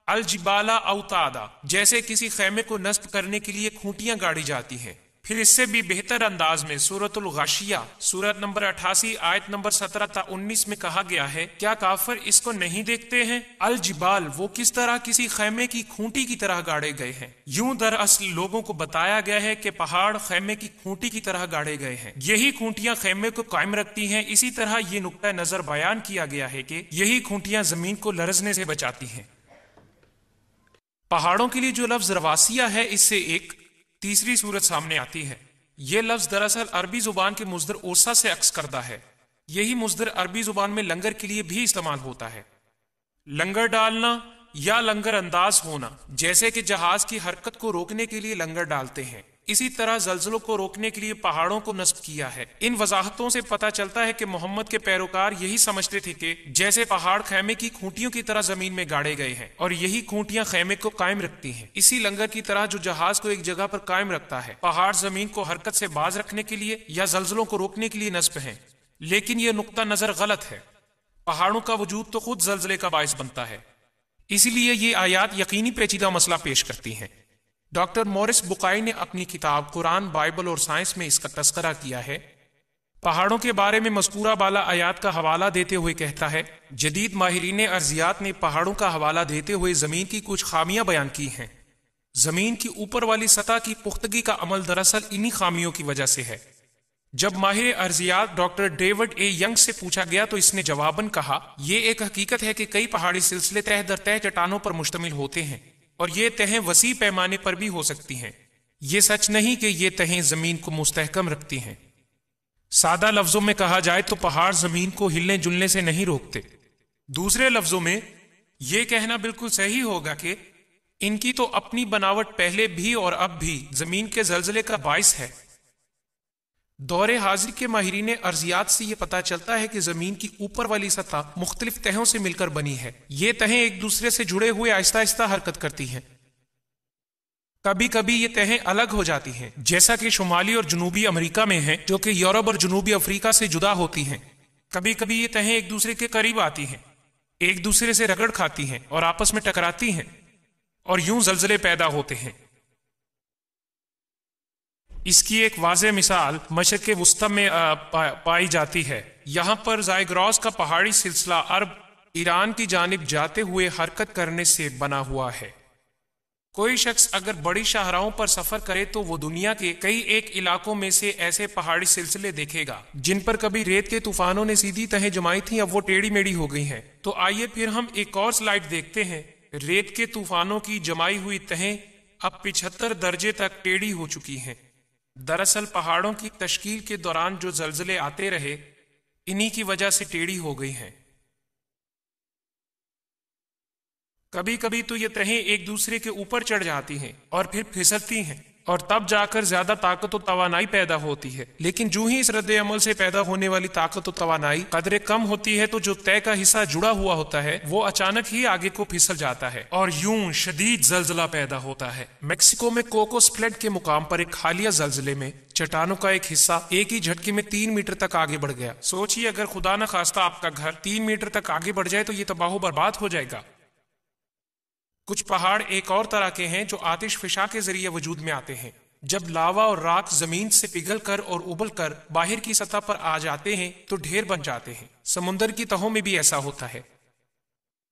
الجبالا اوتادا، جیسے کسی خیمے کو نصب کرنے کے لیے کھوٹیاں گاڑی جاتی ہیں۔ پھر اس سے بھی بہتر انداز میں سورۃ الغاشیہ سورت نمبر 88 آیت نمبر 17 تا 19 میں کہا گیا ہے، کیا کافر اس کو نہیں دیکھتے ہیں؟ الجبال، وہ کس طرح کسی خیمے کی کھونٹی کی طرح گاڑے گئے ہیں۔ یوں دراصل لوگوں کو بتایا گیا ہے کہ پہاڑ خیمے کی کھونٹی کی طرح گاڑے گئے ہیں، یہی کھونٹیاں خیمے کو قائم رکھتی ہیں۔ اسی طرح یہ نقطہ نظر بیان کیا گیا ہے کہ یہی کھونٹیاں زمین کو لرزنے سے بچاتی ہیں۔ پہاڑوں کے لیے جو لفظ رواسیہ ہے، اس سے ایک تیسری صورت سامنے آتی ہے۔ یہ لفظ دراصل عربی زبان کے مصدر اوسا سے عکس کردہ ہے۔ یہی مصدر عربی زبان میں لنگر کے لیے بھی استعمال ہوتا ہے۔ لنگر ڈالنا یا لنگر انداز ہونا، جیسے کہ جہاز کی حرکت کو روکنے کے لیے لنگر ڈالتے ہیں، اسی طرح زلزلوں کو روکنے کے لیے پہاڑوں کو نصب کیا ہے۔ ان وضاحتوں سے پتہ چلتا ہے کہ محمد کے پیروکار یہی سمجھتے تھے کہ جیسے پہاڑ خیمے کی کھونٹیوں کی طرح زمین میں گاڑے گئے ہیں اور یہی کھونٹیاں خیمے کو قائم رکھتی ہیں، اسی لنگر کی طرح جو جہاز کو ایک جگہ پر قائم رکھتا ہے۔ پہاڑ زمین کو حرکت سے باز رکھنے کے لیے یا زلزلوں کو روکنے کے لیے نصب ہیں، لیکن یہ نقطہ نظر غلط ہے۔ پہاڑوں کا وجود تو خود زلزلے کا باعث بنتا ہے، اسی لیے یہ آیات یقینی پیچیدہ مسئلہ پیش کرتی ہیں۔ ڈاکٹر مورس بقائی نے اپنی کتاب قرآن، بائبل اور سائنس میں اس کا تذکرہ کیا ہے۔ پہاڑوں کے بارے میں مذکورہ بالا آیات کا حوالہ دیتے ہوئے کہتا ہے، جدید ماہرین ارضیات نے پہاڑوں کا حوالہ دیتے ہوئے زمین کی کچھ خامیاں بیان کی ہیں۔ زمین کی اوپر والی سطح کی پختگی کا عمل دراصل انہی خامیوں کی وجہ سے ہے۔ جب ماہر ارضیات ڈاکٹر ڈیوڈ اے ینگ سے پوچھا گیا تو اس نے جواباً کہا، یہ ایک حقیقت ہے کہ کئی پہاڑی سلسلے تہ در تہ چٹانوں پر مشتمل ہوتے ہیں اور یہ تہیں وسیع پیمانے پر بھی ہو سکتی ہیں۔ یہ سچ نہیں کہ یہ تہیں زمین کو مستحکم رکھتی ہیں۔ سادہ لفظوں میں کہا جائے تو پہاڑ زمین کو ہلنے جلنے سے نہیں روکتے۔ دوسرے لفظوں میں یہ کہنا بالکل صحیح ہوگا کہ ان کی تو اپنی بناوٹ پہلے بھی اور اب بھی زمین کے زلزلے کا باعث ہے۔ دور حاضر کے ماہرین ارضیات سے یہ پتہ چلتا ہے کہ زمین کی اوپر والی سطح مختلف تہوں سے مل کر بنی ہے۔ یہ تہیں ایک دوسرے سے جڑے ہوئے آہستہ آہستہ حرکت کرتی ہیں۔ کبھی کبھی یہ تہیں الگ ہو جاتی ہیں، جیسا کہ شمالی اور جنوبی امریکہ میں ہیں، جو کہ یورپ اور جنوبی افریقہ سے جدا ہوتی ہیں۔ کبھی کبھی یہ تہیں ایک دوسرے کے قریب آتی ہیں، ایک دوسرے سے رگڑ کھاتی ہیں اور آپس میں ٹکراتی ہیں، اور یوں زلزلے پیدا ہوتے ہیں۔ اس کی ایک واضح مثال مشرق وسطی میں پائی جاتی ہے۔ یہاں پر زائگراس کا پہاڑی سلسلہ عرب ایران کی جانب جاتے ہوئے حرکت کرنے سے بنا ہوا ہے۔ کوئی شخص اگر بڑی شاہراہوں پر سفر کرے تو وہ دنیا کے کئی ایک علاقوں میں سے ایسے پہاڑی سلسلے دیکھے گا جن پر کبھی ریت کے طوفانوں نے سیدھی تہیں جمائی تھیں، اب وہ ٹیڑھی میڑھی ہو گئی ہیں۔ تو آئیے پھر ہم ایک اور سلائیڈ دیکھتے ہیں۔ ریت کے طوفانوں کی جمائی ہوئی تہیں اب 75 درجے تک ٹیڑھی ہو چکی ہیں۔ دراصل پہاڑوں کی تشکیل کے دوران جو زلزلے آتے رہے، انہی کی وجہ سے ٹیڑھی ہو گئی ہیں۔ کبھی کبھی تو یہ تہیں ایک دوسرے کے اوپر چڑھ جاتی ہیں اور پھر پھسلتی ہیں، اور تب جا کر زیادہ طاقت و توانائی پیدا ہوتی ہے۔ لیکن جو ہی اس رد عمل سے پیدا ہونے والی طاقت و توانائی قدرے کم ہوتی ہے تو جو طے کا حصہ جڑا ہوا ہوتا ہے وہ اچانک ہی آگے کو پھسل جاتا ہے اور یوں شدید زلزلہ پیدا ہوتا ہے۔ میکسیکو میں کوکو سپلیٹ کے مقام پر ایک حالیہ زلزلے میں چٹانوں کا ایک حصہ ایک ہی جھٹکے میں 3 میٹر تک آگے بڑھ گیا۔ سوچئے اگر خدا نہ خواستہ آپ کا گھر 3 میٹر تک آگے بڑھ جائے تو یہ تباہ و برباد ہو جائے گا۔ کچھ پہاڑ ایک اور طرح کے ہیں جو آتش فشاں کے ذریعے وجود میں آتے ہیں۔ جب لاوا اور راک زمین سے پگھل کر اور ابل کر باہر کی سطح پر آ جاتے ہیں تو ڈھیر بن جاتے ہیں۔ سمندر کی تہوں میں بھی ایسا ہوتا ہے۔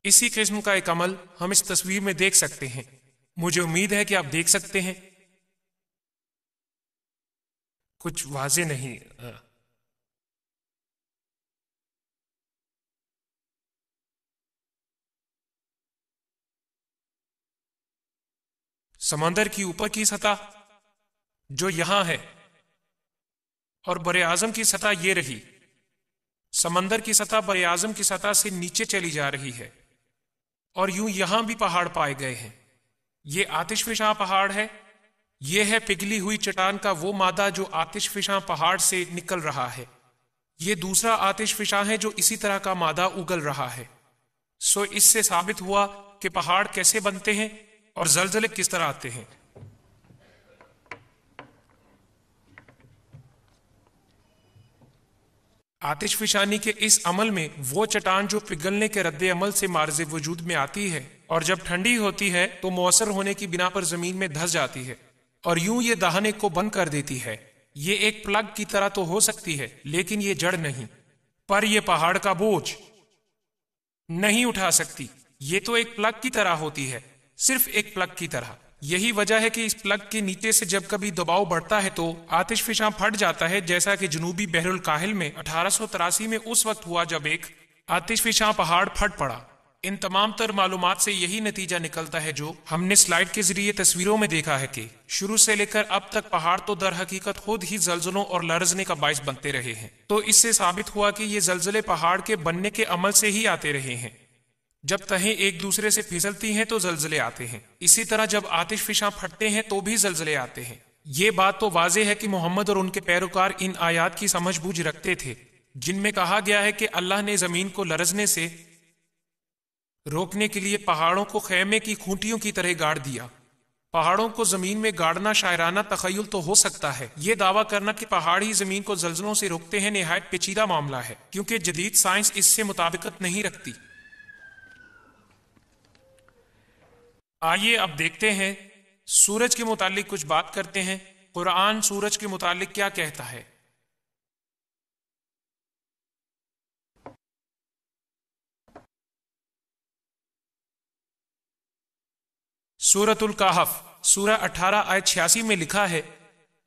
اسی قسم کا ایک عمل ہم اس تصویر میں دیکھ سکتے ہیں۔ مجھے امید ہے کہ آپ دیکھ سکتے ہیں۔ کچھ واضح نہیں۔ سمندر کی اوپر کی سطح جو یہاں ہے اور بر اعظم کی سطح یہ رہی۔ سمندر کی سطح بر اعظم کی سطح سے نیچے چلی جا رہی ہے اور یوں یہاں بھی پہاڑ پائے گئے ہیں۔ یہ آتش فشاں پہاڑ ہے۔ یہ ہے پگھلی ہوئی چٹان کا وہ مادہ جو آتش فشاں پہاڑ سے نکل رہا ہے۔ یہ دوسرا آتش فشاں ہے جو اسی طرح کا مادہ اگل رہا ہے۔ سو اس سے ثابت ہوا کہ پہاڑ کیسے بنتے ہیں اور زلزلے کس طرح آتے ہیں۔ آتش فشانی کے اس عمل میں وہ چٹان جو پگھلنے کے رد عمل سے مارز وجود میں آتی ہے اور جب ٹھنڈی ہوتی ہے تو مؤثر ہونے کی بنا پر زمین میں دھس جاتی ہے اور یوں یہ دہنے کو بند کر دیتی ہے. یہ ایک پلگ کی طرح تو ہو سکتی ہے لیکن یہ جڑ نہیں، پر یہ پہاڑ کا بوجھ نہیں اٹھا سکتی. یہ تو ایک پلگ کی طرح ہوتی ہے، صرف ایک پلگ کی طرح. یہی وجہ ہے کہ اس پلگ کے نیچے سے جب کبھی دباؤ بڑھتا ہے تو آتش فشاں پھٹ جاتا ہے، جیسا کہ جنوبی بحر الکاہل میں 1883 میں اس وقت ہوا جب ایک آتش فشاں پہاڑ پھٹ پڑا. ان تمام تر معلومات سے یہی نتیجہ نکلتا ہے جو ہم نے سلائیڈ کے ذریعے تصویروں میں دیکھا ہے کہ شروع سے لے کر اب تک پہاڑ تو در حقیقت خود ہی زلزلوں اور لرزنے کا باعث بنتے رہے ہیں. تو اس سے ثابت ہوا کہ یہ زلزلے پہاڑ کے بننے کے عمل سے ہی آتے رہے ہیں. جب تہیں ایک دوسرے سے پھسلتی ہیں تو زلزلے آتے ہیں، اسی طرح جب آتش فشاں پھٹتے ہیں تو بھی زلزلے آتے ہیں. یہ بات تو واضح ہے کہ محمد اور ان کے پیروکار ان آیات کی سمجھ بوجھ رکھتے تھے جن میں کہا گیا ہے کہ اللہ نے زمین کو لرزنے سے روکنے کے لیے پہاڑوں کو خیمے کی کھونٹیوں کی طرح گاڑ دیا. پہاڑوں کو زمین میں گاڑنا شاعرانہ تخیل تو ہو سکتا ہے، یہ دعویٰ کرنا کہ پہاڑ ہی زمین کو زلزلوں سے روکتے ہیں نہایت پیچیدہ معاملہ ہے، کیونکہ جدید سائنس اس سے مطابقت نہیں رکھتی. آئیے اب دیکھتے ہیں سورج کے متعلق کچھ بات کرتے ہیں. قرآن سورج کے متعلق کیا کہتا ہے؟ سورۃ الکہف سورہ 18 آیت 86 میں لکھا ہے،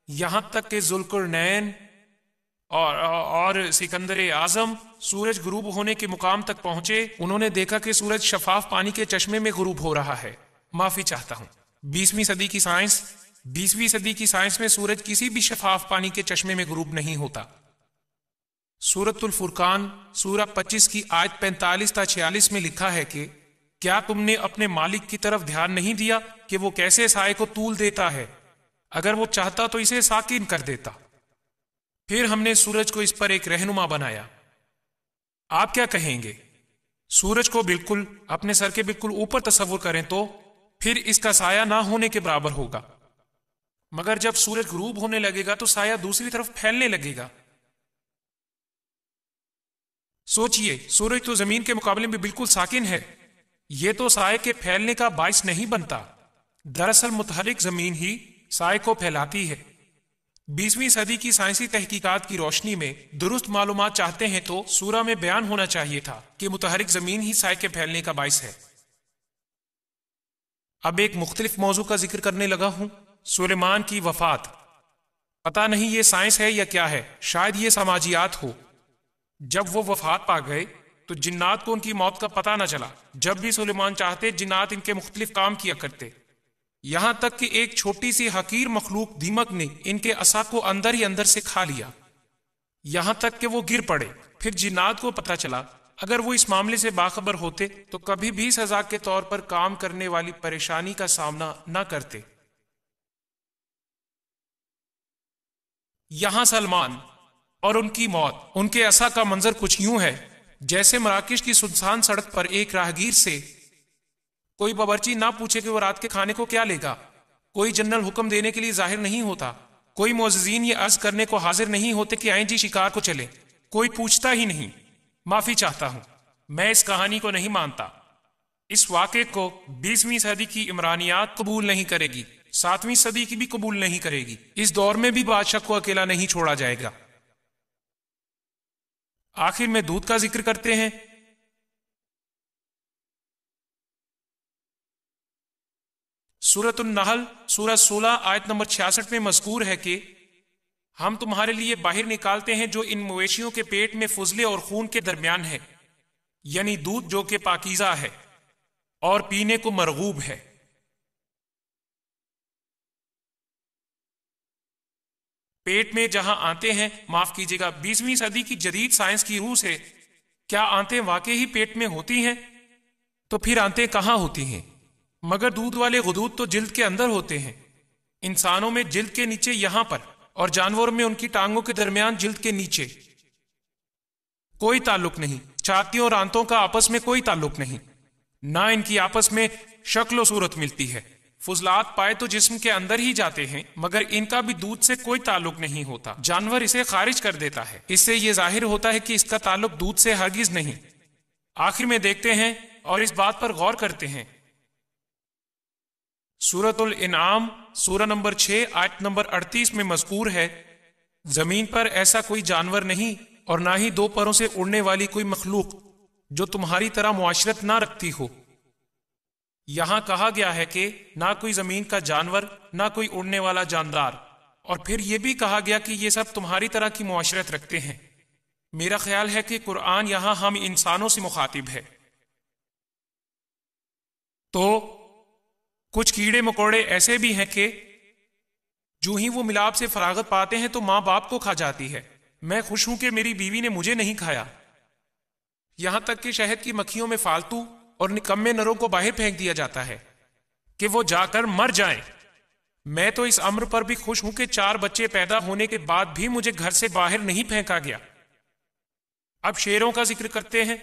یہاں تک کہ ذوالقرنین اور سکندر اعظم سورج غروب ہونے کے مقام تک پہنچے. انہوں نے دیکھا کہ سورج شفاف پانی کے چشمے میں غروب ہو رہا ہے. معافی چاہتا ہوں، 20ویں صدی کی سائنس میں سورج کسی بھی شفاف پانی کے چشمے میں غروب نہیں ہوتا. سورۃ الفرقان سورہ 25 کی آیت 45 تا 46 میں لکھا ہے کہ کیا تم نے اپنے مالک کی طرف دھیان نہیں دیا کہ وہ کیسے سائے کو طول دیتا ہے؟ اگر وہ چاہتا تو اسے ساکن کر دیتا. پھر ہم نے سورج کو اس پر ایک رہنما بنایا. آپ کیا کہیں گے؟ سورج کو بالکل اپنے سر کے بالکل اوپر تصور کریں تو پھر اس کا سایہ نہ ہونے کے برابر ہوگا، مگر جب سورج غروب ہونے لگے گا تو سایہ دوسری طرف پھیلنے لگے گا. سوچئے، سورج تو زمین کے مقابلے میں بالکل ساکن ہے، یہ تو سائے کے پھیلنے کا باعث نہیں بنتا. دراصل متحرک زمین ہی سائے کو پھیلاتی ہے. 20ویں صدی کی سائنسی تحقیقات کی روشنی میں درست معلومات چاہتے ہیں تو سورہ میں بیان ہونا چاہیے تھا کہ متحرک زمین ہی سائے کے پھیلنے کا باعث ہے. اب ایک مختلف موضوع کا ذکر کرنے لگا ہوں، سلیمان کی وفات. پتہ نہیں یہ سائنس ہے یا کیا ہے، شاید یہ سماجیات ہو. جب وہ وفات پا گئے تو جنات کو ان کی موت کا پتہ نہ چلا. جب بھی سلیمان چاہتے جنات ان کے مختلف کام کیا کرتے، یہاں تک کہ ایک چھوٹی سی حقیر مخلوق دیمک نے ان کے عصا کو اندر ہی اندر سے کھا لیا، یہاں تک کہ وہ گر پڑے. پھر جنات کو پتہ چلا اگر وہ اس معاملے سے باخبر ہوتے تو کبھی بھی سزا کے طور پر کام کرنے والی پریشانی کا سامنا نہ کرتے. یہاں سلمان اور ان کی موت، ان کے عصا کا منظر کچھ یوں ہے جیسے مراکش کی سنسان سڑک پر ایک راہگیر سے کوئی باورچی نہ پوچھے کہ وہ رات کے کھانے کو کیا لے گا. کوئی جنرل حکم دینے کے لیے ظاہر نہیں ہوتا، کوئی معززین یہ عرض کرنے کو حاضر نہیں ہوتے کہ آئیں جی شکار کو چلے، کوئی پوچھتا ہی نہیں. معافی چاہتا ہوں، میں اس کہانی کو نہیں مانتا. اس واقعے کو 20ویں صدی کی عمرانیات قبول نہیں کرے گی، 7ویں صدی کی بھی قبول نہیں کرے گی. اس دور میں بھی بادشاہ کو اکیلا نہیں چھوڑا جائے گا. آخر میں دودھ کا ذکر کرتے ہیں. سورۃ النحل سورہ 16 آیت نمبر 66 میں مذکور ہے کہ ہم تمہارے لیے باہر نکالتے ہیں جو ان مویشیوں کے پیٹ میں فضلے اور خون کے درمیان ہے، یعنی دودھ جو کہ پاکیزہ ہے اور پینے کو مرغوب ہے. پیٹ میں جہاں آنتے ہیں، معاف کیجیے گا، 20ویں صدی کی جدید سائنس کی روح سے کیا آنتے واقعی ہی پیٹ میں ہوتی ہیں؟ تو پھر آنتے کہاں ہوتی ہیں؟ مگر دودھ والے غدود تو جلد کے اندر ہوتے ہیں. انسانوں میں جلد کے نیچے یہاں پر، اور جانوروں میں ان کی ٹانگوں کے درمیان جلد کے نیچے. کوئی تعلق نہیں. چھاتیوں اور آنتوں کا آپس میں کوئی تعلق نہیں، نہ ان کی آپس میں شکل و صورت ملتی ہے. فضلات پائے تو جسم کے اندر ہی جاتے ہیں، مگر ان کا بھی دودھ سے کوئی تعلق نہیں ہوتا، جانور اسے خارج کر دیتا ہے۔ اس سے یہ ظاہر ہوتا ہے کہ اس کا تعلق دودھ سے ہرگز نہیں۔ آخر میں دیکھتے ہیں اور اس بات پر غور کرتے ہیں۔ سورۃ الانعام سورہ نمبر 6 آیت نمبر 38 میں مذکور ہے، زمین پر ایسا کوئی جانور نہیں اور نہ ہی دو پروں سے اڑنے والی کوئی مخلوق جو تمہاری طرح معاشرت نہ رکھتی ہو۔ یہاں کہا گیا ہے کہ نہ کوئی زمین کا جانور، نہ کوئی اڑنے والا جاندار، اور پھر یہ بھی کہا گیا کہ یہ سب تمہاری طرح کی معاشرت رکھتے ہیں۔ میرا خیال ہے کہ قرآن یہاں ہم انسانوں سے مخاطب ہے۔ تو کچھ کیڑے مکوڑے ایسے بھی ہیں کہ جو ہی وہ ملاب سے فراغت پاتے ہیں تو ماں باپ کو کھا جاتی ہے۔ میں خوش ہوں کہ میری بیوی نے مجھے نہیں کھایا۔ یہاں تک کہ شہد کی مکھیوں میں فالتو اور نکمے نروں کو باہر پھینک دیا جاتا ہے کہ وہ جا کر مر جائیں۔ میں تو اس امر پر بھی خوش ہوں کہ 4 بچے پیدا ہونے کے بعد بھی مجھے گھر سے باہر نہیں پھینکا گیا۔ اب شیروں کا ذکر کرتے ہیں۔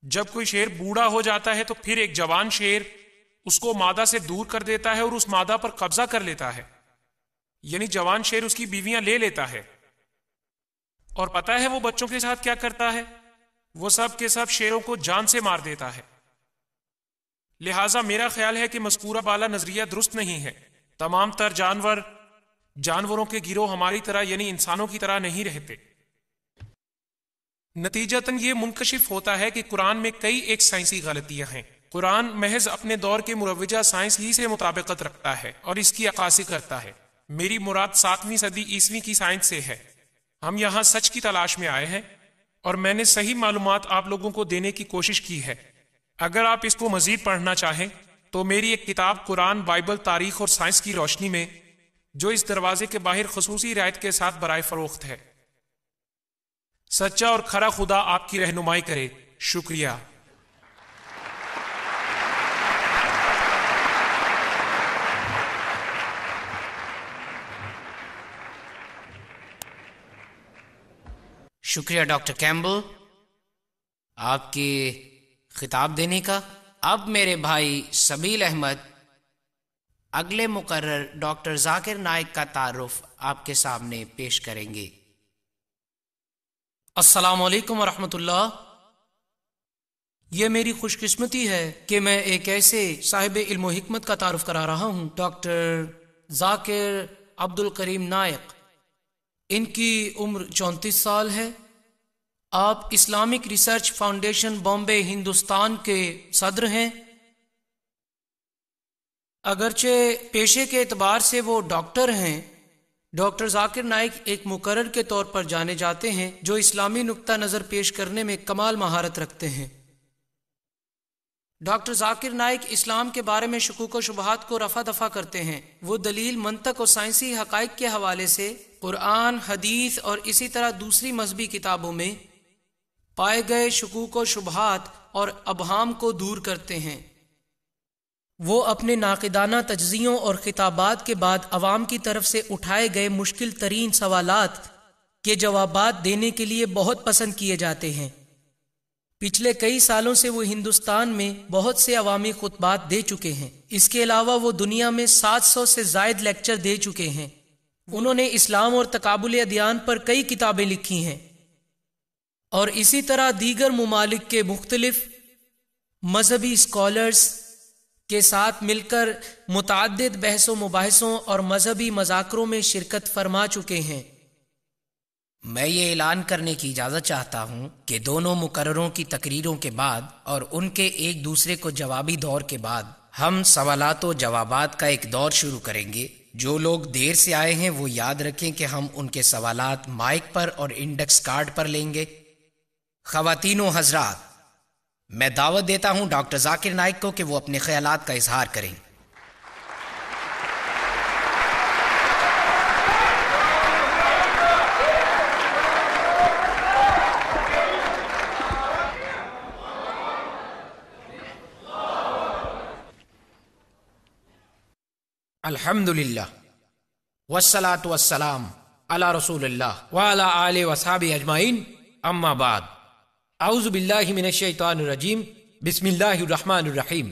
جب کوئی شیر بوڑھا ہو جاتا ہے تو پھر ایک جوان شیر اس کو مادہ سے دور کر دیتا ہے اور اس مادہ پر قبضہ کر لیتا ہے، یعنی جوان شیر اس کی بیویاں لے لیتا ہے۔ اور پتہ ہے وہ بچوں کے ساتھ کیا کرتا ہے؟ وہ سب کے سب شیروں کو جان سے مار دیتا ہے۔ لہٰذا میرا خیال ہے کہ مذکورہ بالا نظریہ درست نہیں ہے۔ تمام تر جانوروں کے گروہ ہماری طرح یعنی انسانوں کی طرح نہیں رہتے۔ نتیجتاً یہ منکشف ہوتا ہے کہ قرآن میں کئی ایک سائنسی غلطیاں ہیں۔ قرآن محض اپنے دور کے مروجہ سائنس ہی سے مطابقت رکھتا ہے اور اس کی عکاسی کرتا ہے۔ میری مراد 7ویں صدی عیسوی کی سائنس سے ہے۔ ہم یہاں سچ کی تلاش میں آئے ہیں اور میں نے صحیح معلومات آپ لوگوں کو دینے کی کوشش کی ہے۔ اگر آپ اس کو مزید پڑھنا چاہیں تو میری ایک کتاب قرآن، بائبل، تاریخ اور سائنس کی روشنی میں، جو اس دروازے کے باہر خصوصی رعایت کے ساتھ برائے فروخت ہے۔ سچا اور کھرا خدا آپ کی رہنمائی کرے۔ شکریہ۔ شکریہ ڈاکٹر کیمبل آپ کی خطاب دینے کا۔ اب میرے بھائی سبیل احمد اگلے مقرر ڈاکٹر ذاکر نائک کا تعارف آپ کے سامنے پیش کریں گے۔ السلام علیکم ورحمۃ اللہ۔ یہ میری خوش قسمتی ہے کہ میں ایک ایسے صاحب علم و حکمت کا تعارف کرا رہا ہوں، ڈاکٹر ذاکر عبد الکریم نائک۔ ان کی عمر 34 سال ہے۔ آپ Islamic research foundation Bombay Hindustan کے صدر ہیں۔ اگرچہ پیشے کے اعتبار سے وہ ڈاکٹر ہیں، ڈاکٹر ذاکر نائک ایک مقرر کے طور پر جانے جاتے ہیں جو اسلامی نقطہ نظر پیش کرنے میں کمال مہارت رکھتے ہیں۔ ڈاکٹر ذاکر نائک اسلام کے بارے میں شکوک و شبہات کو رفع دفع کرتے ہیں۔ وہ دلیل، منطق اور سائنسی حقائق کے حوالے سے قرآن، حدیث اور اسی طرح دوسری مذہبی کتابوں میں پائے گئے شکوک و شبہات اور ابہام کو دور کرتے ہیں۔ وہ اپنے ناقدانہ تجزیوں اور خطابات کے بعد عوام کی طرف سے اٹھائے گئے مشکل ترین سوالات کے جوابات دینے کے لیے بہت پسند کیے جاتے ہیں۔ پچھلے کئی سالوں سے وہ ہندوستان میں بہت سے عوامی خطبات دے چکے ہیں۔ اس کے علاوہ وہ دنیا میں 700 سے زائد لیکچر دے چکے ہیں۔ انہوں نے اسلام اور تقابل ادیان پر کئی کتابیں لکھی ہیں اور اسی طرح دیگر ممالک کے مختلف مذہبی اسکالرز کے ساتھ مل کر متعدد بحث و مباحثوں اور مذہبی مذاکروں میں شرکت فرما چکے ہیں۔ میں یہ اعلان کرنے کی اجازت چاہتا ہوں کہ دونوں مقرروں کی تقریروں کے بعد اور ان کے ایک دوسرے کو جوابی دور کے بعد ہم سوالات و جوابات کا ایک دور شروع کریں گے۔ جو لوگ دیر سے آئے ہیں وہ یاد رکھیں کہ ہم ان کے سوالات مائک پر اور انڈیکس کارڈ پر لیں گے۔ خواتین و حضرات، میں دعوت دیتا ہوں ڈاکٹر ذاکر نائک کو کہ وہ اپنے خیالات کا اظہار کریں۔ الحمدللہ والصلاة والسلام علی رسول اللہ وعلی آلہ وصحبہ اجمعین، اما بعد، اعوذ باللہ من الشیطان الرجیم، بسم اللہ الرحمن الرحیم۔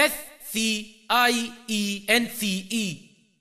SCIENCE,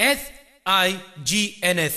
SIGNS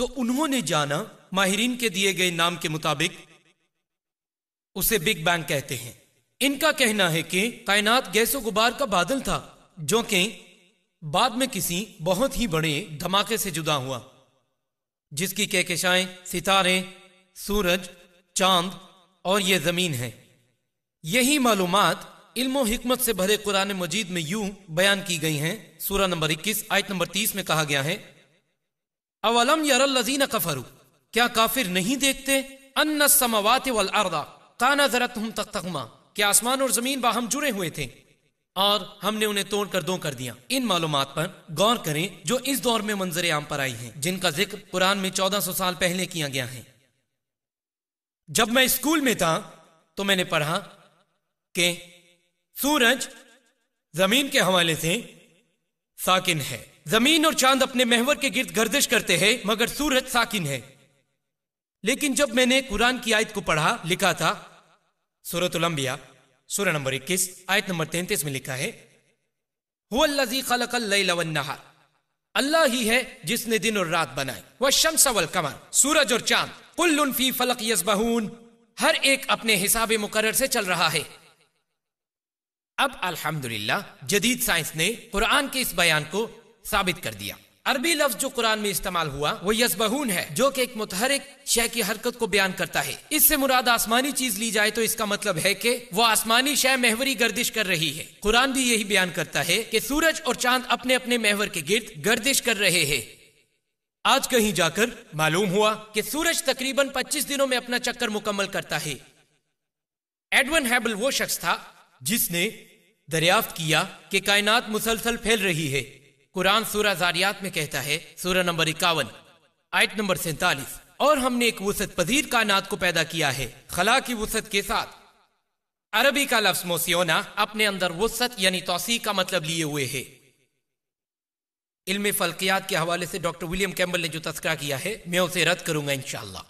تو انہوں نے جانا ماہرین کے دیے گئے نام کے مطابق اسے بگ بینگ کہتے ہیں۔ ان کا کہنا ہے کہ کائنات گیس و غبار کا بادل تھا جو کہ بعد میں کسی بہت ہی بڑے دھماکے سے جدا ہوا، جس کی کہکشائیں ستارے، سورج، چاند اور یہ زمین ہے۔ یہی معلومات علم و حکمت سے بھرے قرآن مجید میں یوں بیان کی گئی ہیں۔ سورہ نمبر 21 آیت نمبر 30 میں کہا گیا ہے، اولم یر الذین کفروا، کیا کافر نہیں دیکھتے، ان السماوات والارض کانت رتقهما، کہ آسمان اور زمین باہم جڑے ہوئے تھے اور ہم نے انہیں توڑ کر دو کر دیا۔ ان معلومات پر غور کریں جو اس دور میں منظر عام پر آئی ہیں، جن کا ذکر قرآن میں 1400 سال پہلے کیا گیا ہے۔ جب میں اسکول میں تھا تو میں نے پڑھا کہ سورج زمین کے حوالے سے ساکن ہے، زمین اور چاند اپنے محور کے گرد گردش کرتے ہیں مگر سورج ساکن ہے۔ لیکن جب میں نے قرآن کی آیت کو پڑھا، لکھا تھا سورۃ الانبیاء سورہ نمبر 21 آیت نمبر 33 میں لکھا ہے، هو الذی خلق اللیل والنہار، اللہ ہی ہے جس نے دن اور رات بنائے، والشمس والقمر، سورج اور چاند، کل فی فلک یسبحون، ہر ایک اپنے حساب مقرر سے چل رہا ہے۔ اب الحمدللہ جدید سائنس نے قرآن کے اس بیان کو ثابت کر دیا۔ عربی لفظ جو قرآن میں استعمال ہوا وہ یسبحون ہے، جو کہ ایک متحرک شے کی حرکت کو بیان کرتا ہے۔ اس سے مراد آسمانی چیز لی جائے تو اس کا مطلب ہے کہ وہ آسمانی شے محوری گردش کر رہی ہے۔ قرآن بھی یہی بیان کرتا ہے کہ سورج اور چاند اپنے اپنے محور کے گرد گردش کر رہے ہیں۔ آج کہیں جا کر معلوم ہوا کہ سورج تقریباً 25 دنوں میں اپنا چکر مکمل کرتا ہے۔ ایڈون ہیبل وہ شخص تھا جس نے دریافت کیا کہ کائنات مسلسل پھیل رہی ہے۔ قرآن سورہ زاریات میں کہتا ہے، سورہ نمبر 51 آیت نمبر 47، اور ہم نے ایک وسعت پذیر کائنات کو پیدا کیا ہے خلا کی وسعت کے ساتھ۔ عربی کا لفظ موسیونا اپنے اندر وسعت یعنی توسیع کا مطلب لیے ہوئے ہے۔ علم فلکیات کے حوالے سے ڈاکٹر ولیم کیمبل نے جو تذکرہ کیا ہے میں اسے رد کروں گا انشاءاللہ۔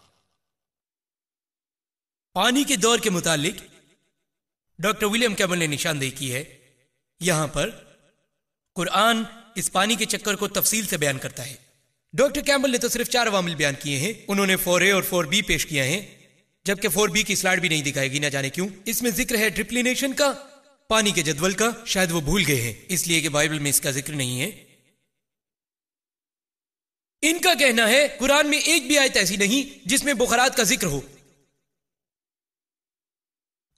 پانی کے دور کے متعلق ڈاکٹر ولیم کیمبل نے نشاندہی کی ہے۔ یہاں پر قرآن اس پانی کے چکر کو تفصیل سے بیان کرتا ہے۔ ڈاکٹر کیمبل نے تو صرف 4 عوامل بیان کیے ہیں، انہوں نے 4A اور 4B پیش کیا ہیں، جبکہ 4B کی سلائیڈ بھی نہیں دکھائے گی، نہ جانے کیوں۔ اس میں ذکر ہے ڈرپلینیشن کا، پانی کے جدول کا، شاید وہ بھول گئے ہیں اس لیے کہ بائبل میں اس کا ذکر نہیں ہے۔ ان کا کہنا ہے قرآن میں ایک بھی آیت ایسی نہیں جس میں بخارات کا ذکر ہو۔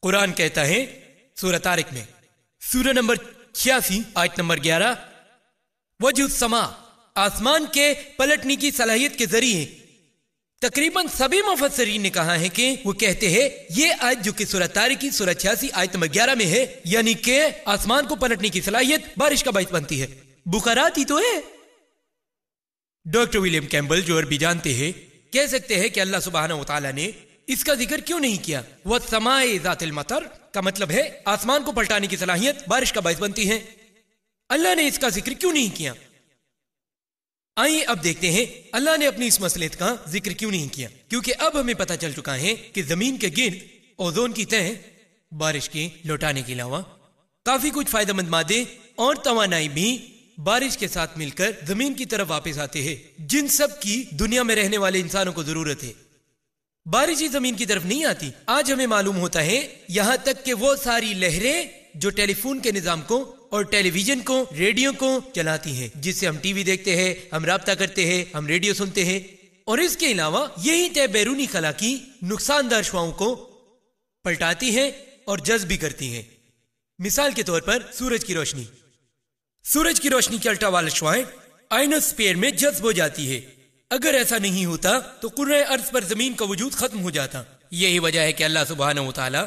قرآن کہتا ہے سورہ طارق میں سورہ نمبر 86 آیت نمبر 11، وجہ السماء، آسمان کے پلٹنے کی صلاحیت کے ذریعے۔ تقریباً سبھی مفسرین نے کہا ہے کہ وہ کہتے ہیں یہ آیت جو کہ سورہ طارق کی سورہ 86 آیت نمبر 11 میں ہے، یعنی کہ آسمان کو پلٹنے کی صلاحیت بارش کا باعث بنتی ہے، بخارات ہی تو ہے۔ ڈاکٹر ولیم کیمبل جو عربی جانتے ہیں کہہ سکتے ہیں کہ اللہ سبحانہ وتعالی نے اس کا ذکر کیوں نہیں کیا؟ وَالسَّمَاءِ ذَاتِ الْمَطَرِ کا مطلب ہے آسمان کو پلٹانے کی صلاحیت بارش کا باعث بنتی ہے، اللہ نے اس کا ذکر کیوں نہیں کیا؟ آئیے اب دیکھتے ہیں اللہ نے اپنی اس مسئلے کا ذکر کیوں نہیں کیا، کیونکہ اب ہمیں پتہ چل چکا ہے کہ زمین کے گرد اوزون کی تہ بارش کے لوٹانے کے علاوہ کافی کچھ فائدہ مند مادے اور توانائی بھی بارش کے ساتھ مل کر زمین کی طرف واپس آتے ہیں، جن سب کی دنیا میں رہنے والے انسانوں کو ضرورت ہے۔ بارش ہی زمین کی طرف نہیں آتی۔ آج ہمیں معلوم ہوتا ہے یہاں تک کہ وہ ساری لہریں جو ٹیلی فون کے نظام کو اور ٹیلی ویژن کو، ریڈیو کو چلاتی ہیں، جس سے ہم ٹی وی دیکھتے ہیں، ہم رابطہ کرتے ہیں، ہم ریڈیو سنتے ہیں، اور اس کے علاوہ یہی طے بیرونی خلا کی نقصان دہ شعاؤں کو پلٹاتی ہیں اور جذب بھی کرتی ہیں۔ مثال کے طور پر سورج کی روشنی، سورج کی روشنی کی الٹرا وائلٹ شعاعیں آئنوسفیئر میں جذب ہو جاتی ہے۔ اگر ایسا نہیں ہوتا تو کرۂ ارض پر زمین کا وجود ختم ہو جاتا۔ یہی وجہ ہے کہ اللہ سبحانہ وتعالی